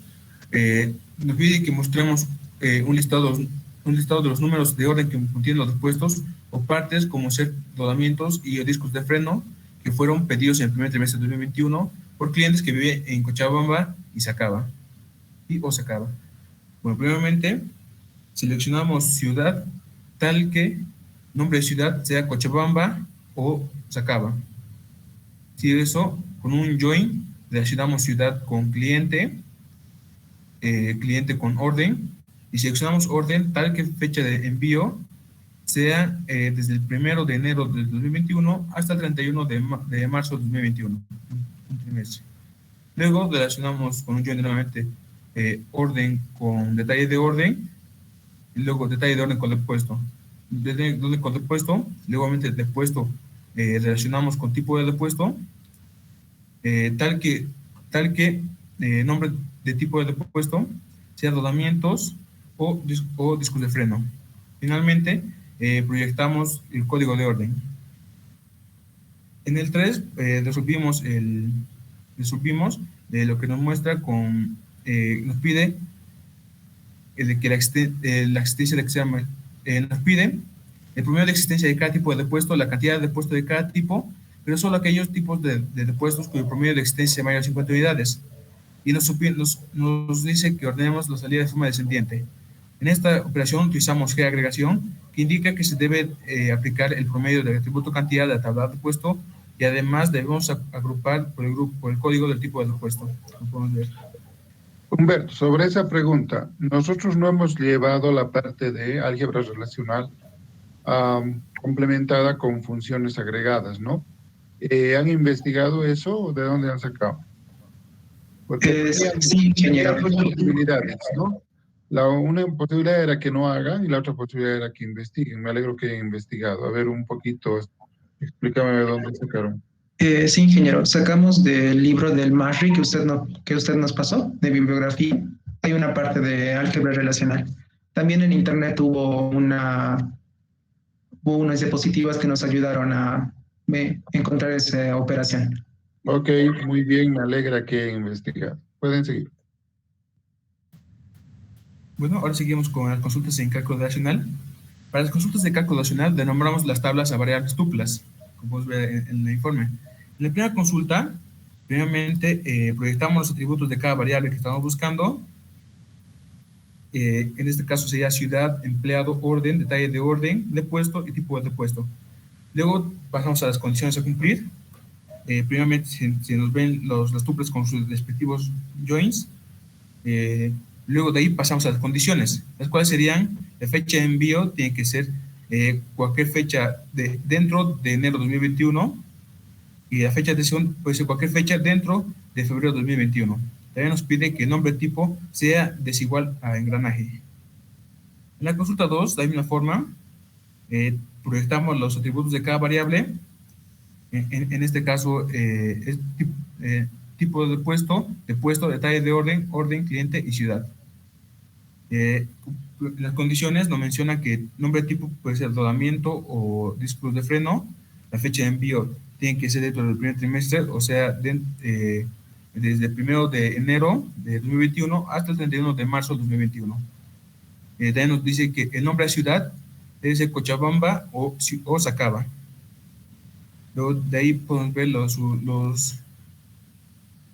nos pide que mostremos un listado de los números de orden que contienen los depuestos o partes como ser rodamientos y discos de freno que fueron pedidos en el primer trimestre de 2021 por clientes que viven en Cochabamba y Sacaba. Bueno, primeramente seleccionamos ciudad tal que nombre de ciudad sea Cochabamba o Sacaba. Si eso, con un join relacionamos ciudad con cliente, cliente con orden, y seleccionamos orden tal que fecha de envío sea desde el 1 de enero del 2021 hasta el 31 de marzo del 2021, un trimestre. Luego relacionamos con un join nuevamente orden con detalle de orden, y luego detalle de orden con depuesto. Con depuesto, luego depuesto relacionamos con tipo de depuesto, tal que nombre de tipo de depuesto sea rodamientos o discos de freno. Finalmente, proyectamos el código de orden. En el 3, resolvimos lo que nos muestra con, nos pide que la existencia de que se llama, nos pide el promedio de existencia de cada tipo de depuesto, la cantidad de depuesto de cada tipo, pero solo aquellos tipos de depuestos cuyo promedio de existencia sea mayor a 50 unidades. Y nos dice que ordenemos la salida de forma descendiente. En esta operación utilizamos G-agregación, que indica que se debe aplicar el promedio del atributo cantidad de la tabla de depuesto, y además debemos agrupar por el código del tipo de depuesto. Lo podemos ver. Humberto, sobre esa pregunta, nosotros no hemos llevado la parte de álgebra relacional complementada con funciones agregadas, ¿no? ¿Han investigado eso o de dónde han sacado? Porque sí, ingeniero. Dos posibilidades, ¿no? Una posibilidad era que no hagan y la otra posibilidad era que investiguen. Me alegro que hayan investigado. A ver, un poquito, explícame de dónde sacaron. Sí, ingeniero. Sacamos del libro del MASRI que usted nos pasó, de bibliografía. Hay una parte de álgebra relacional. También en internet hubo unas diapositivas que nos ayudaron a encontrar esa operación. Ok, muy bien. Me alegra que hayan investigado. Pueden seguir. Bueno, ahora seguimos con las consultas en cálculo racional. Para las consultas de cálculo racional denombramos las tablas a variables tuplas, como podemos ver en el informe. En la primera consulta, primeramente proyectamos los atributos de cada variable que estamos buscando. En este caso sería ciudad, empleado, orden, detalle de orden, de puesto y tipo de puesto. Luego pasamos a las condiciones a cumplir. Primeramente se nos ven las tuplas con sus respectivos joins. Luego de ahí pasamos a las condiciones, las cuales serían: la fecha de envío tiene que ser cualquier fecha dentro de enero de 2021, y la fecha de sesión puede ser cualquier fecha dentro de febrero de 2021. También nos pide que el nombre tipo sea desigual a engranaje. En la consulta 2, de la misma forma, proyectamos los atributos de cada variable. En este caso, es tipo de puesto, detalle de orden, cliente y ciudad. Las condiciones nos mencionan que nombre tipo puede ser rodamiento o discos de freno. La fecha de envío tiene que ser dentro del primer trimestre, o sea, desde el 1 de enero de 2021 hasta el 31 de marzo de 2021. También nos dice que el nombre de ciudad debe ser Cochabamba o Sacaba. Luego de ahí podemos ver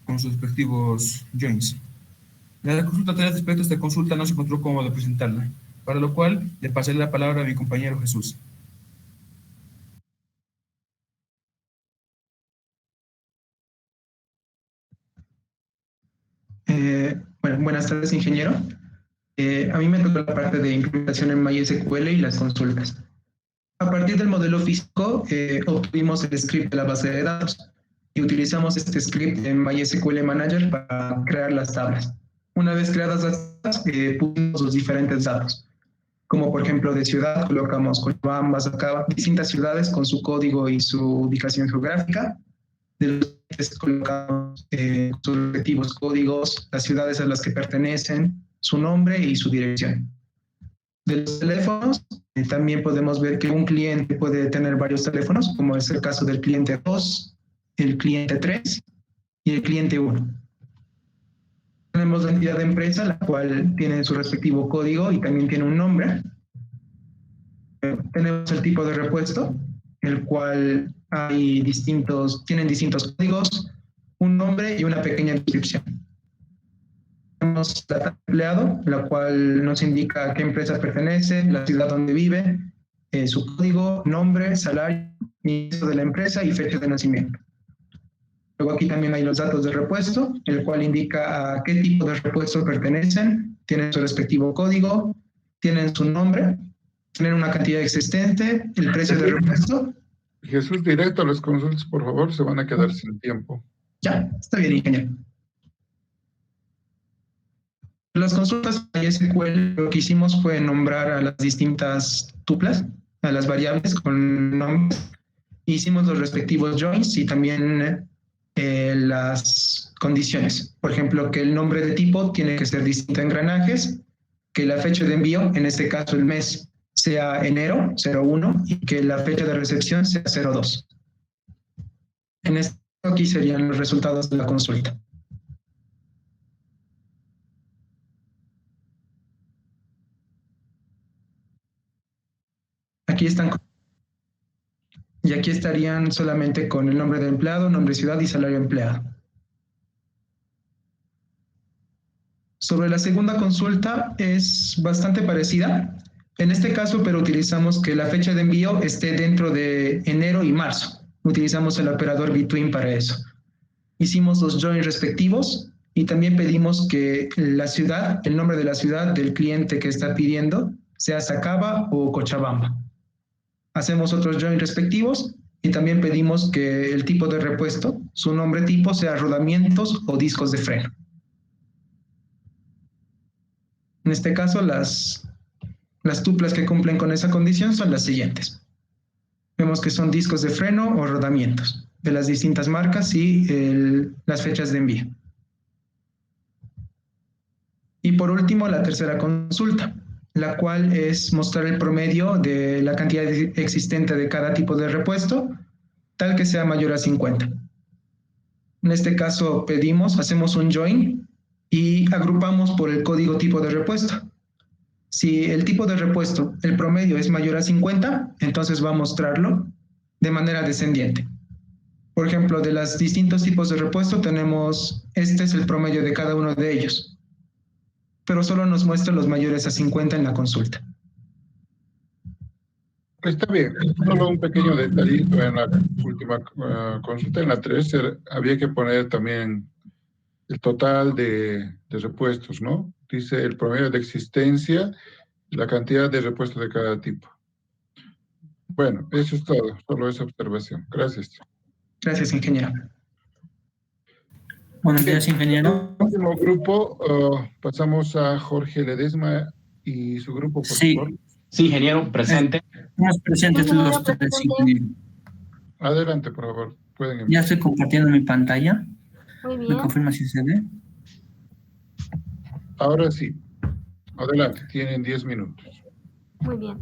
con sus respectivos joins. La consulta 3, respecto a esta consulta, no se encontró cómo de presentarla, para lo cual le pasaré la palabra a mi compañero Jesús. Bueno, buenas tardes, ingeniero. A mí me tocó la parte de implementación en MySQL y las consultas. A partir del modelo físico, obtuvimos el script de la base de datos y utilizamos este script en MySQL Manager para crear las tablas. Una vez creadas las tablas, pusimos los diferentes datos, como por ejemplo de ciudad, colocamos Cochabamba, Sacaba, distintas ciudades con su código y su ubicación geográfica. De los clientes colocamos sus respectivos códigos, las ciudades a las que pertenecen, su nombre y su dirección. De los teléfonos, también podemos ver que un cliente puede tener varios teléfonos, como es el caso del cliente 2, el cliente 3 y el cliente 1. Tenemos la entidad de empresa, la cual tiene su respectivo código y también tiene un nombre. Tenemos el tipo de repuesto, el cual tienen distintos códigos, un nombre y una pequeña descripción. Tenemos la data de empleado, la cual nos indica a qué empresa pertenece, la ciudad donde vive, su código, nombre, salario, inicio de la empresa y fecha de nacimiento. Luego aquí también hay los datos de repuesto, el cual indica a qué tipo de repuesto pertenecen, tienen su respectivo código, tienen su nombre, tienen una cantidad existente, el precio de repuesto. Jesús, directo a las consultas, por favor, se van a quedar sin tiempo. Ya, está bien, ingeniero. Las consultas de SQL lo que hicimos fue nombrar a las distintas tuplas, a las variables con nombres. Hicimos los respectivos joins y también las condiciones. Por ejemplo, que el nombre de tipo tiene que ser distinto a engranajes, que la fecha de envío, en este caso el mes, sea enero 01 y que la fecha de recepción sea 02. En esto aquí serían los resultados de la consulta. Aquí están. Y aquí estarían solamente con el nombre de empleado, nombre de ciudad y salario empleado. Sobre la segunda consulta es bastante parecida. En este caso, pero utilizamos que la fecha de envío esté dentro de enero y marzo. Utilizamos el operador between para eso. Hicimos los joins respectivos y también pedimos que la ciudad, el nombre de la ciudad del cliente que está pidiendo, sea Sacaba o Cochabamba. Hacemos otros joins respectivos y también pedimos que el tipo de repuesto, su nombre tipo sea rodamientos o discos de freno. En este caso, las tuplas que cumplen con esa condición son las siguientes. Vemos que son discos de freno o rodamientos de las distintas marcas y las fechas de envío. Y por último, la tercera consulta, la cual es mostrar el promedio de la cantidad existente de cada tipo de repuesto, tal que sea mayor a 50. En este caso hacemos un join y agrupamos por el código tipo de repuesto. Si el tipo de repuesto, el promedio es mayor a 50, entonces va a mostrarlo de manera descendiente. Por ejemplo, de los distintos tipos de repuesto tenemos, este es el promedio de cada uno de ellos. pero solo nos muestra los mayores a 50 en la consulta. Está bien, solo un pequeño detallito en la última consulta, en la 3, había que poner también el total de repuestos, ¿no? Dice el promedio de existencia, la cantidad de repuestos de cada tipo. Bueno, eso es todo, solo esa observación. Gracias. Gracias, ingeniero. Buenos días, ingeniero. Último grupo, pasamos a Jorge Ledesma y su grupo, por favor. Sí, ingeniero, presente. Estamos presentes los tres, ingeniero. Adelante, por favor. Pueden empezar. Ya estoy compartiendo mi pantalla. Muy ¿Me bien. confirma si se ve? Ahora sí. Adelante, tienen 10 minutos. Muy bien.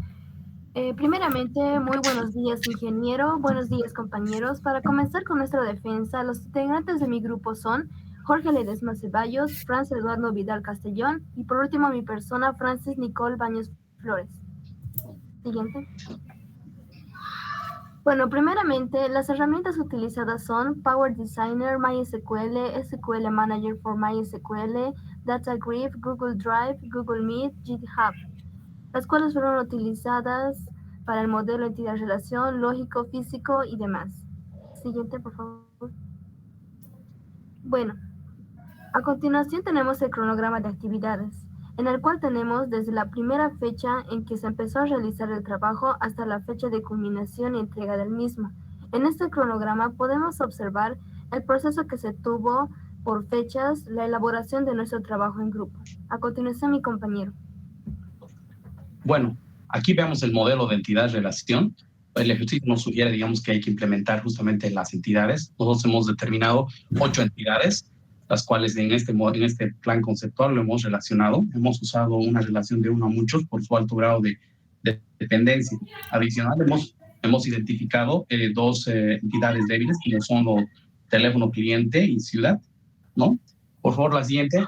Primeramente, muy buenos días, ingeniero. Buenos días, compañeros. Para comenzar con nuestra defensa, los integrantes de mi grupo son Jorge Ledesma Ceballos, Franz Eduardo Vidal Castellón y por último mi persona, Francis Nicole Baños Flores. Siguiente. Bueno, primeramente, las herramientas utilizadas son Power Designer, MySQL, SQL Manager for MySQL, DataGriff, Google Drive, Google Meet, GitHub, las cuales fueron utilizadas para el modelo entidad-relación, lógico, físico y demás. Siguiente, por favor. Bueno, a continuación tenemos el cronograma de actividades, en el cual tenemos desde la primera fecha en que se empezó a realizar el trabajo hasta la fecha de culminación y entrega del mismo. En este cronograma podemos observar el proceso que se tuvo por fechas, la elaboración de nuestro trabajo en grupo. A continuación, mi compañero. Bueno, aquí vemos el modelo de entidad-relación. El ejercicio nos sugiere, digamos, que hay que implementar justamente las entidades. Nosotros hemos determinado 8 entidades, las cuales en este plan conceptual lo hemos relacionado. Hemos usado una relación de 1 a muchos por su alto grado de dependencia. Adicional, hemos identificado 2 entidades débiles, que son los teléfono cliente y ciudad, ¿no? Por favor, la siguiente.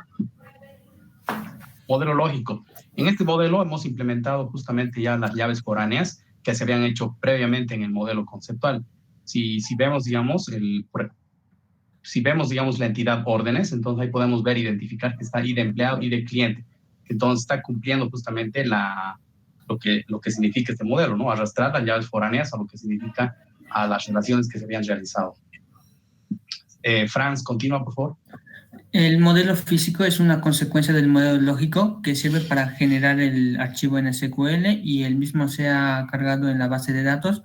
Modelo lógico. En este modelo hemos implementado justamente ya las llaves foráneas que se habían hecho previamente en el modelo conceptual. Si vemos, digamos, la entidad órdenes, entonces ahí podemos ver, identificar que está ahí de empleado y de cliente. Entonces está cumpliendo justamente lo que significa este modelo, ¿no? Arrastrar las llaves foráneas a lo que significa a las relaciones que se habían realizado. Franz, continúa, por favor. El modelo físico es una consecuencia del modelo lógico que sirve para generar el archivo en SQL y el mismo sea cargado en la base de datos,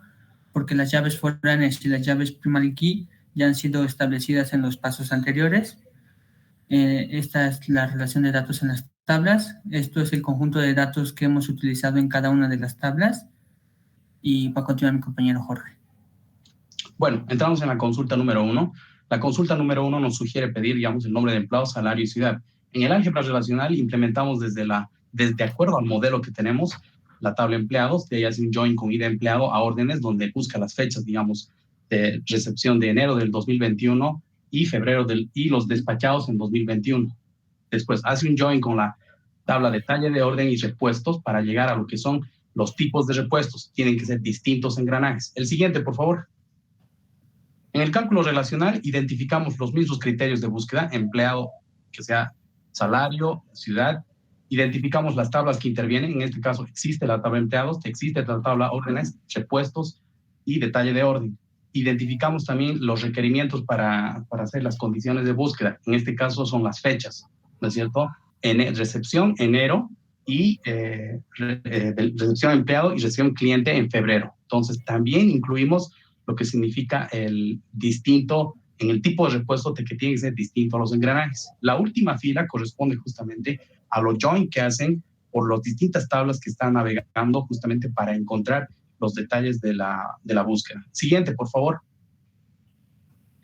porque las llaves foráneas y las llaves primary key ya han sido establecidas en los pasos anteriores. Esta es la relación de datos en las tablas. Esto es el conjunto de datos que hemos utilizado en cada una de las tablas. Y va a continuar mi compañero Jorge. Bueno, entramos en la consulta número 1. La consulta número 1 nos sugiere pedir, digamos, el nombre de empleado, salario y ciudad. En el álgebra relacional implementamos desde acuerdo al modelo que tenemos, la tabla empleados, de ahí hace un join con id empleado a órdenes donde busca las fechas, digamos, de recepción de enero del 2021 y febrero y los despachados en 2021. Después hace un join con la tabla detalle de orden y repuestos para llegar a lo que son los tipos de repuestos. Tienen que ser distintos engranajes. El siguiente, por favor. En el cálculo relacional identificamos los mismos criterios de búsqueda, empleado, que sea salario, ciudad. Identificamos las tablas que intervienen. En este caso existe la tabla empleados, existe la tabla órdenes, repuestos y detalle de orden. Identificamos también los requerimientos para hacer las condiciones de búsqueda. En este caso son las fechas, ¿no es cierto? Recepción, enero, y recepción empleado y recepción cliente en febrero. Entonces también incluimos lo que significa el distinto en el tipo de repuesto que tiene que ser distinto a los engranajes. La última fila corresponde justamente a los join que hacen por las distintas tablas que están navegando justamente para encontrar los detalles de la búsqueda. Siguiente, por favor.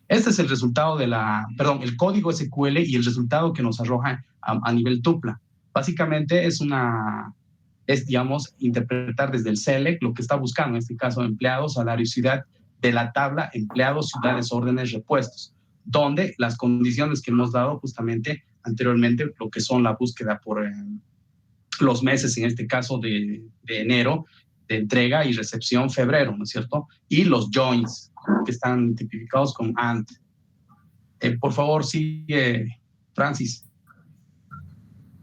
Este es el resultado el código SQL y el resultado que nos arroja a nivel tupla. Básicamente es, digamos, interpretar desde el select lo que está buscando, en este caso empleado, salario y ciudad, de la tabla empleados, ciudades, órdenes, repuestos, donde las condiciones que hemos dado justamente anteriormente, lo que son la búsqueda por los meses, en este caso de enero, de entrega y recepción febrero, ¿no es cierto? Y los joins, que están tipificados con AND.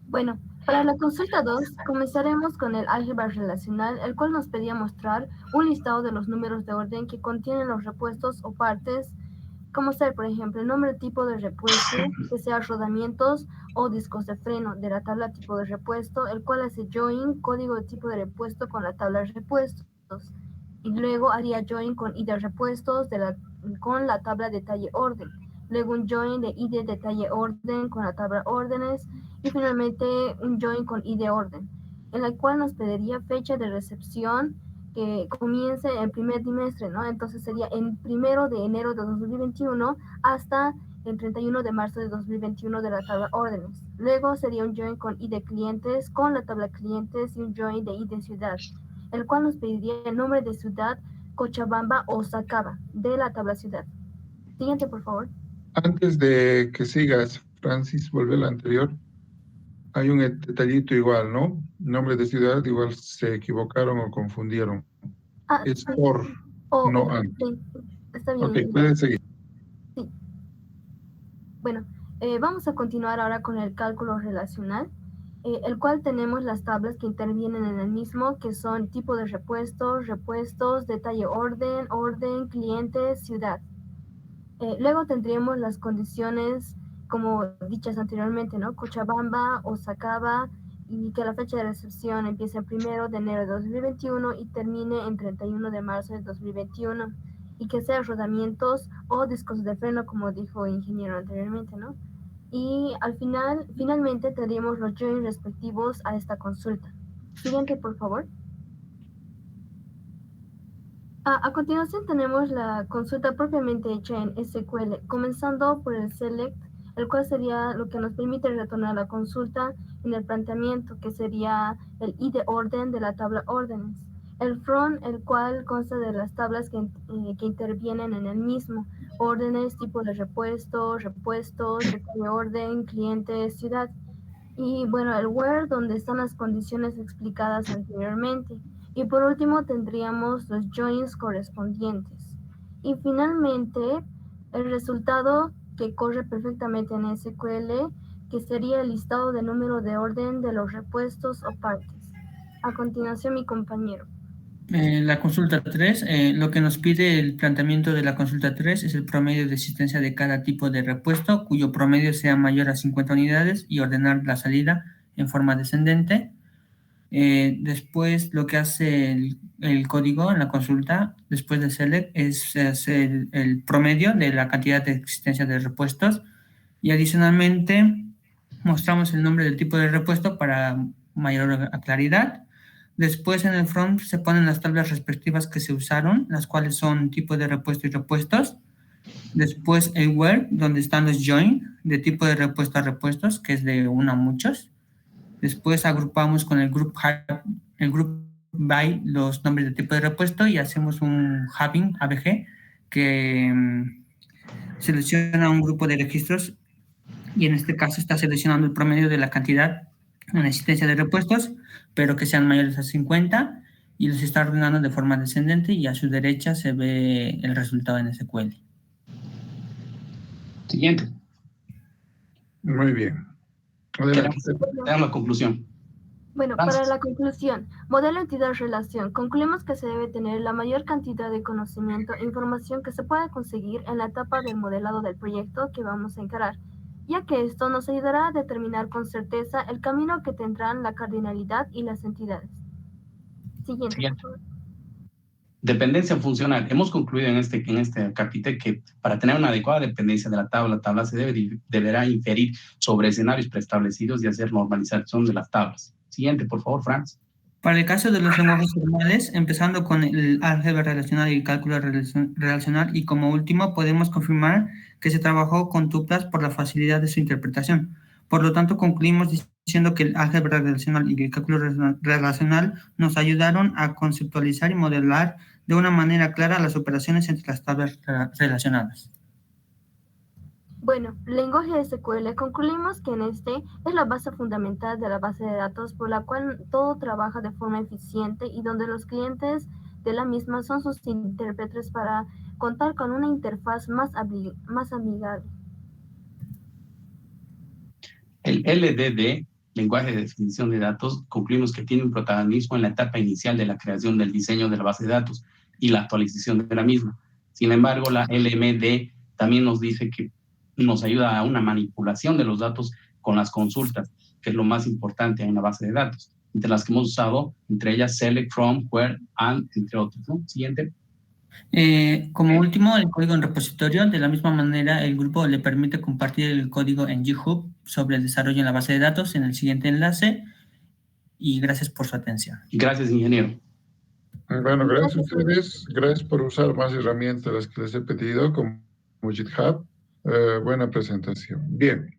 Bueno, Para la consulta 2, comenzaremos con el álgebra relacional, el cual nos pedía mostrar un listado de los números de orden que contienen los repuestos o partes, como ser, por ejemplo, el nombre tipo de repuesto, que sea rodamientos o discos de freno de la tabla tipo de repuesto, el cual hace join código de tipo de repuesto con la tabla de repuestos. Y luego haría join con id de repuestos con la tabla detalle orden. Luego un join de id detalle orden con la tabla órdenes. Y finalmente un join con id orden, en la cual nos pediría fecha de recepción que comience el primer trimestre, ¿no? Entonces sería el 1 de enero de 2021 hasta el 31 de marzo de 2021 de la tabla órdenes. Luego sería un join con id clientes con la tabla clientes y un join de id ciudad, el cual nos pediría el nombre de ciudad Cochabamba o Sacaba de la tabla ciudad. Siguiente, por favor. Antes de que sigas, Francis, vuelve a la anterior. Hay un detallito igual, ¿no? Nombre de ciudad, igual se equivocaron o confundieron. Es por, no antes. Sí, está bien. Ok, pueden seguir. Sí. Bueno, vamos a continuar ahora con el cálculo relacional, el cual tenemos las tablas que intervienen en el mismo, que son tipo de repuestos, detalle orden, cliente, ciudad. Luego tendríamos las condiciones como dichas anteriormente, ¿no? Cochabamba o Sacaba, y que la fecha de recepción empiece el 1 de enero de 2021 y termine en 31 de marzo de 2021, y que sea rodamientos o discos de freno, como dijo el ingeniero anteriormente, ¿no? Y finalmente tendríamos los joins respectivos a esta consulta. Siguiente, por favor. A continuación tenemos la consulta propiamente hecha en SQL, comenzando por el select, el cual sería lo que nos permite retornar la consulta en el planteamiento, que sería el id orden de la tabla órdenes. El from, el cual consta de las tablas que intervienen en el mismo, órdenes, tipo de repuestos, detalle orden, cliente, ciudad. Y bueno, el where, donde están las condiciones explicadas anteriormente. Y por último tendríamos los joins correspondientes. Y finalmente el resultado que corre perfectamente en SQL, que sería el listado de número de orden de los repuestos o partes. A continuación mi compañero. La consulta 3, lo que nos pide el planteamiento de la consulta 3 es el promedio de existencia de cada tipo de repuesto, cuyo promedio sea mayor a 50 unidades, y ordenar la salida en forma descendente. Después, lo que hace el código en la consulta, después de select, es hacer el promedio de la cantidad de existencia de repuestos, y adicionalmente mostramos el nombre del tipo de repuesto para mayor claridad. Después en el front se ponen las tablas respectivas que se usaron, las cuales son tipo de repuesto y repuestos. Después el where, donde están los join, de tipo de repuesto a repuestos, que es de uno a muchos. Después agrupamos con el group by los nombres de tipo de repuesto y hacemos un having, ABG, que selecciona un grupo de registros, y en este caso está seleccionando el promedio de la cantidad en existencia de repuestos, pero que sean mayores a 50, y los está ordenando de forma descendente, y a su derecha se ve el resultado en SQL. Siguiente. Muy bien. Tenemos la conclusión. Bueno, para la conclusión, modelo entidad-relación, concluimos que se debe tener la mayor cantidad de conocimiento e información que se pueda conseguir en la etapa del modelado del proyecto que vamos a encarar, ya que esto nos ayudará a determinar con certeza el camino que tendrán la cardinalidad y las entidades. Siguiente. Dependencia funcional. Hemos concluido en este capítulo que para tener una adecuada dependencia de la tabla se deberá inferir sobre escenarios preestablecidos y hacer normalización de las tablas. Siguiente, por favor, Franz. Para el caso de los lenguajes formales, empezando con el álgebra relacional y el cálculo relacional, y como último podemos confirmar que se trabajó con tuplas por la facilidad de su interpretación. Por lo tanto, concluimos diciendo que el álgebra relacional y el cálculo relacional nos ayudaron a conceptualizar y modelar de una manera clara las operaciones entre las tablas relacionadas. Bueno, lenguaje SQL, concluimos que en este es la base fundamental de la base de datos, por la cual todo trabaja de forma eficiente y donde los clientes de la misma son sus intérpretes para contar con una interfaz más amigable. El LDD lenguaje de definición de datos, concluimos que tiene un protagonismo en la etapa inicial de la creación del diseño de la base de datos y la actualización de la misma. Sin embargo, la LMD también nos dice que nos ayuda a una manipulación de los datos con las consultas, que es lo más importante en una base de datos, entre las que hemos usado, entre ellas select, from, where, and, entre otros, ¿no? Siguiente. Como último, el código en repositorio. De la misma manera, el grupo le permite compartir el código en GitHub sobre el desarrollo en la base de datos en el siguiente enlace. Y gracias por su atención. Gracias, ingeniero. Bueno, gracias a ustedes. Gracias por usar más herramientas de las que les he pedido, como GitHub. Buena presentación. Bien.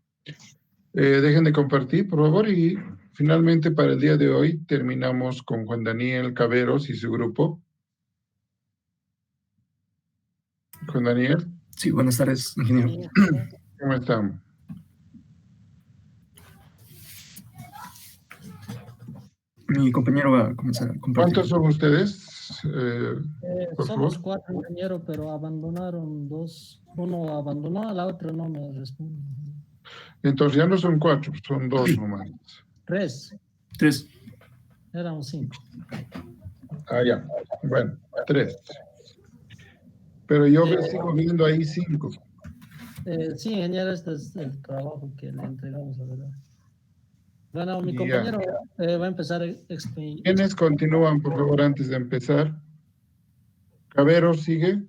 Dejen de compartir, por favor. Y finalmente, para el día de hoy, terminamos con Juan Daniel Caveros y su grupo. Juan Daniel. Sí, buenas tardes, ingeniero. ¿Cómo están? Mi compañero va a comenzar a compartir. ¿Cuántos son ustedes? Por somos favor. 4, ingeniero, pero abandonaron 2. Uno abandonó, la otra no me responde. Entonces ya no son 4, son 2 nomás. 3. 3. Éramos 5. Ah, ya. Bueno, 3. Pero yo sigo viendo ahí 5. Sí, ingeniero, este es el trabajo que le entregamos, la verdad. Bueno, mi compañero va a empezar a explicar. ¿Quiénes continúan, por favor, antes de empezar? Caveros sigue.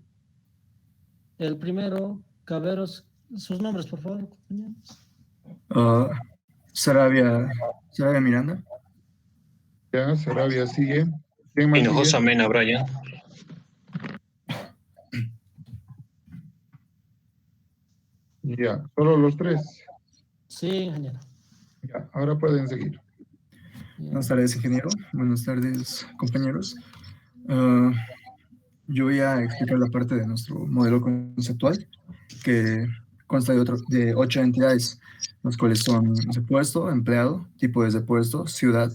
El primero, Caveros, sus nombres, por favor, compañeros. Sarabia Miranda. Ya, Sarabia sigue. ¿Quién más Hinojosa sigue? Mena Brian. Ya, solo los 3. Sí, ingeniero. Ya, ahora pueden seguir. Buenas tardes, ingeniero. Buenas tardes, compañeros. Yo voy a explicar la parte de nuestro modelo conceptual, que consta de 8 entidades, las cuales son repuesto, empleado, tipo de repuesto, ciudad,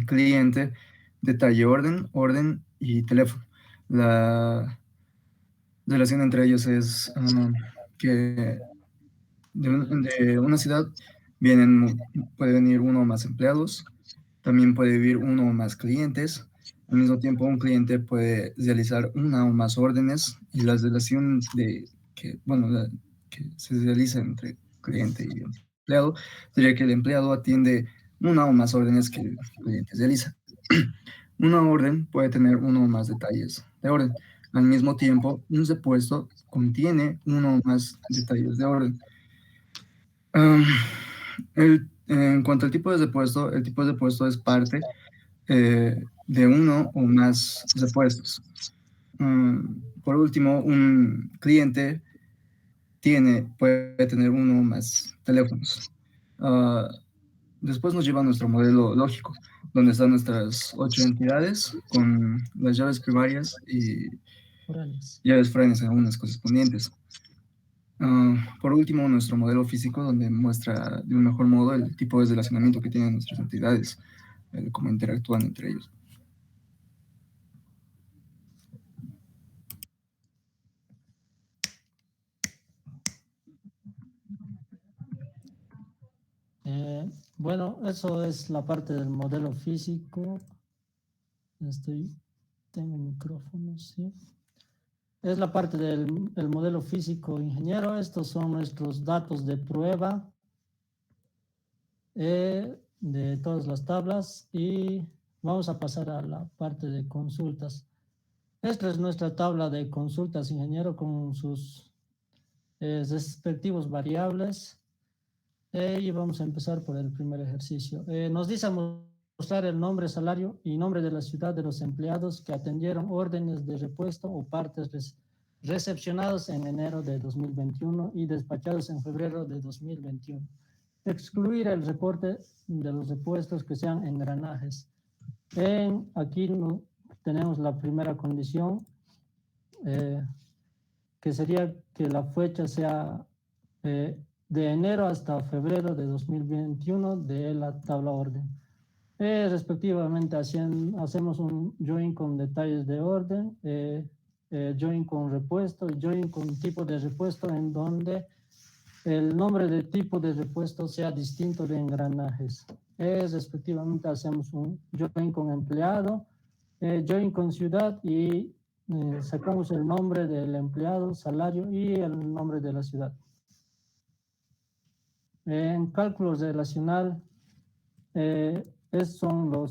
cliente, detalle, orden y teléfono. La relación entre ellos es que de una ciudad puede venir uno o más empleados, también puede vivir uno o más clientes. Al mismo tiempo, un cliente puede realizar una o más órdenes, y la relación que se realiza entre cliente y empleado sería que el empleado atiende una o más órdenes que el cliente realiza. Una orden puede tener uno o más detalles de orden. Al mismo tiempo, un repuesto contiene uno o más detalles de orden. En cuanto al tipo de repuesto, el tipo de repuesto es parte de uno o más repuestos. Por último, un cliente puede tener uno o más teléfonos. Después nos lleva a nuestro modelo lógico, donde están nuestras 8 entidades con las llaves primarias y llaves foráneas en algunas correspondientes. Por último, nuestro modelo físico, donde muestra de un mejor modo el tipo de relacionamiento que tienen nuestras entidades, cómo interactúan entre ellos. Bueno, eso es la parte del modelo físico. Tengo micrófono, sí. Es la parte del modelo físico, ingeniero. Estos son nuestros datos de prueba de todas las tablas, y vamos a pasar a la parte de consultas. Esta es nuestra tabla de consultas, ingeniero, con sus respectivos variables. Y vamos a empezar por el primer ejercicio. Nos dice mostrar el nombre, salario y nombre de la ciudad de los empleados que atendieron órdenes de repuesto o partes recepcionados en enero de 2021 y despachados en febrero de 2021. Excluir el reporte de los repuestos que sean engranajes. Aquí tenemos la primera condición, que sería que la fecha sea de enero hasta febrero de 2021 de la tabla orden. Respectivamente, hacemos un join con detalles de orden, join con repuesto y join con tipo de repuesto, en donde el nombre de tipo de repuesto sea distinto de engranajes. Respectivamente hacemos un join con empleado, join con ciudad y sacamos el nombre del empleado, salario y el nombre de la ciudad. En cálculo relacional, son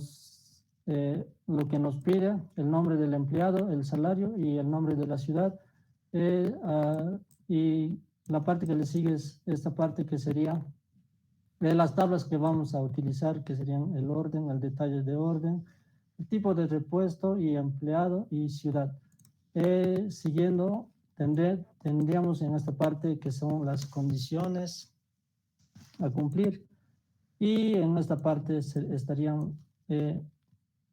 lo que nos pide, el nombre del empleado, el salario y el nombre de la ciudad. Y la parte que le sigue es esta parte que sería de las tablas que vamos a utilizar, que serían el orden, el detalle de orden, el tipo de repuesto y empleado y ciudad. Siguiendo, tendríamos en esta parte que son las condiciones a cumplir. Y en esta parte estarían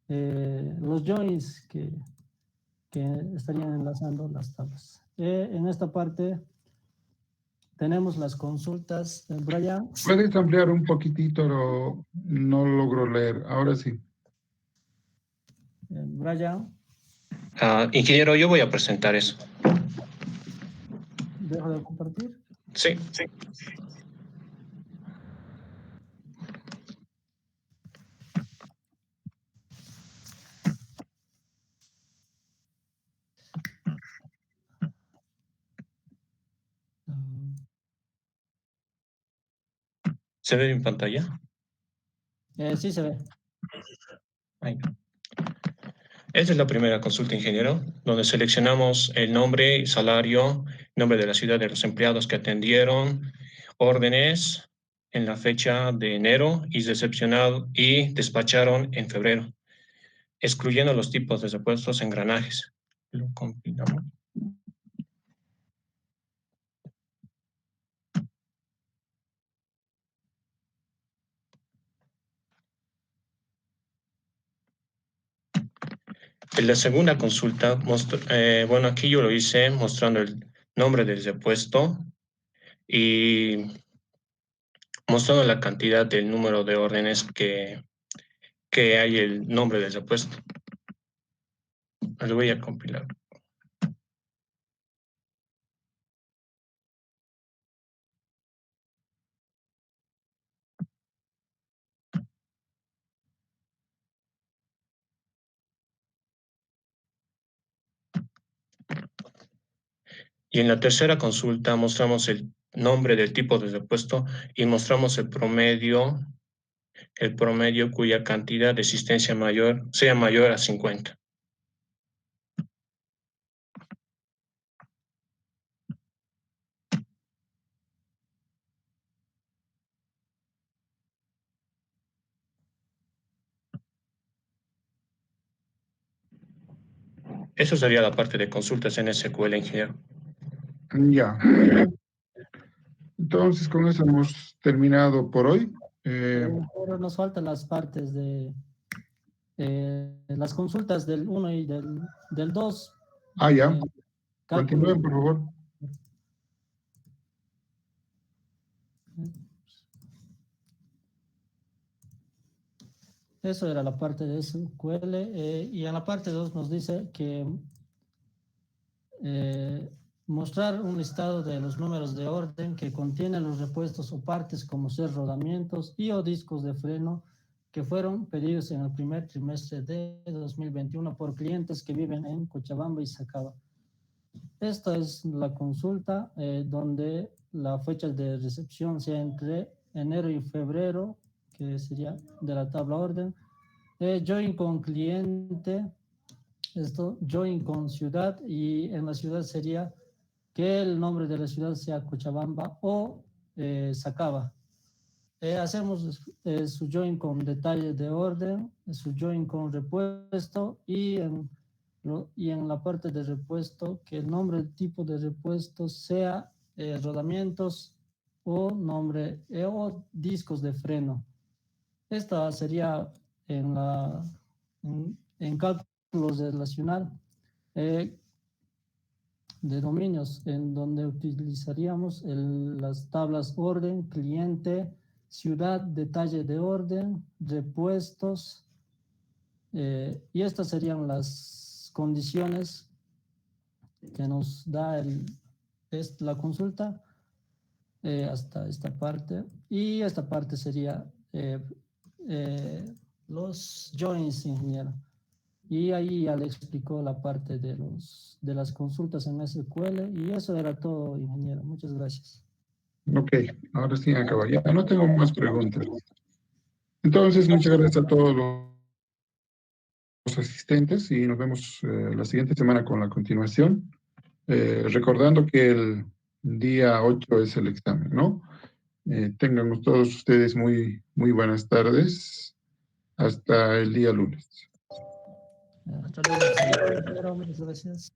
los joins que estarían enlazando las tablas. En esta parte tenemos las consultas. Brian. ¿Puedes ampliar un poquitito? No logro leer. Ahora sí. Brian. Ingeniero, yo voy a presentar eso. ¿Dejo de compartir? Sí. ¿Se ve en pantalla? Sí, se ve. Ahí. Esta es la primera consulta, ingeniero, donde seleccionamos el nombre y salario, nombre de la ciudad de los empleados que atendieron, órdenes en la fecha de enero y despacharon en febrero, excluyendo los tipos de repuestos engranajes. Lo compilamos. En la segunda consulta, bueno, aquí yo lo hice mostrando el nombre del repuesto y mostrando la cantidad del número de órdenes que hay el nombre del repuesto. Lo voy a compilar. Y en la tercera consulta mostramos el nombre del tipo de repuesto y mostramos el promedio cuya cantidad de existencia sea mayor a 50. Eso sería la parte de consultas en SQL, ingeniero. Ya. Entonces, con eso hemos terminado por hoy. Ahora nos faltan las partes de las consultas del 1 y del 2. Ya. Continúen, por favor. Eso era la parte de SQL. Y en la parte 2 nos dice que mostrar un listado de los números de orden que contienen los repuestos o partes como ser rodamientos y o discos de freno que fueron pedidos en el primer trimestre de 2021 por clientes que viven en Cochabamba y Sacaba. Esta es la consulta donde la fecha de recepción sea entre enero y febrero, que sería de la tabla orden. Join con cliente, join con ciudad, y en la ciudad sería que el nombre de la ciudad sea Cochabamba o Sacaba. Hacemos su join con detalle de orden, su join con repuesto y en la parte de repuesto que el nombre tipo de repuesto sea rodamientos o nombre o discos de freno. Esta sería en cálculos relacional de dominios, en donde utilizaríamos las tablas orden, cliente, ciudad, detalle de orden, repuestos, y estas serían las condiciones que nos da la consulta hasta esta parte. Y esta parte sería los joins, ingeniero. Y ahí ya le explicó la parte de las consultas en SQL y eso era todo, ingeniero. Muchas gracias. Ok, ahora sí acaba. Ya no tengo más preguntas. Entonces, muchas gracias a todos los asistentes y nos vemos la siguiente semana con la continuación. Recordando que el día 8 es el examen, ¿no? Tengan todos ustedes muy buenas tardes. Hasta el día lunes. Hasta luego, ingeniero. Muchas gracias.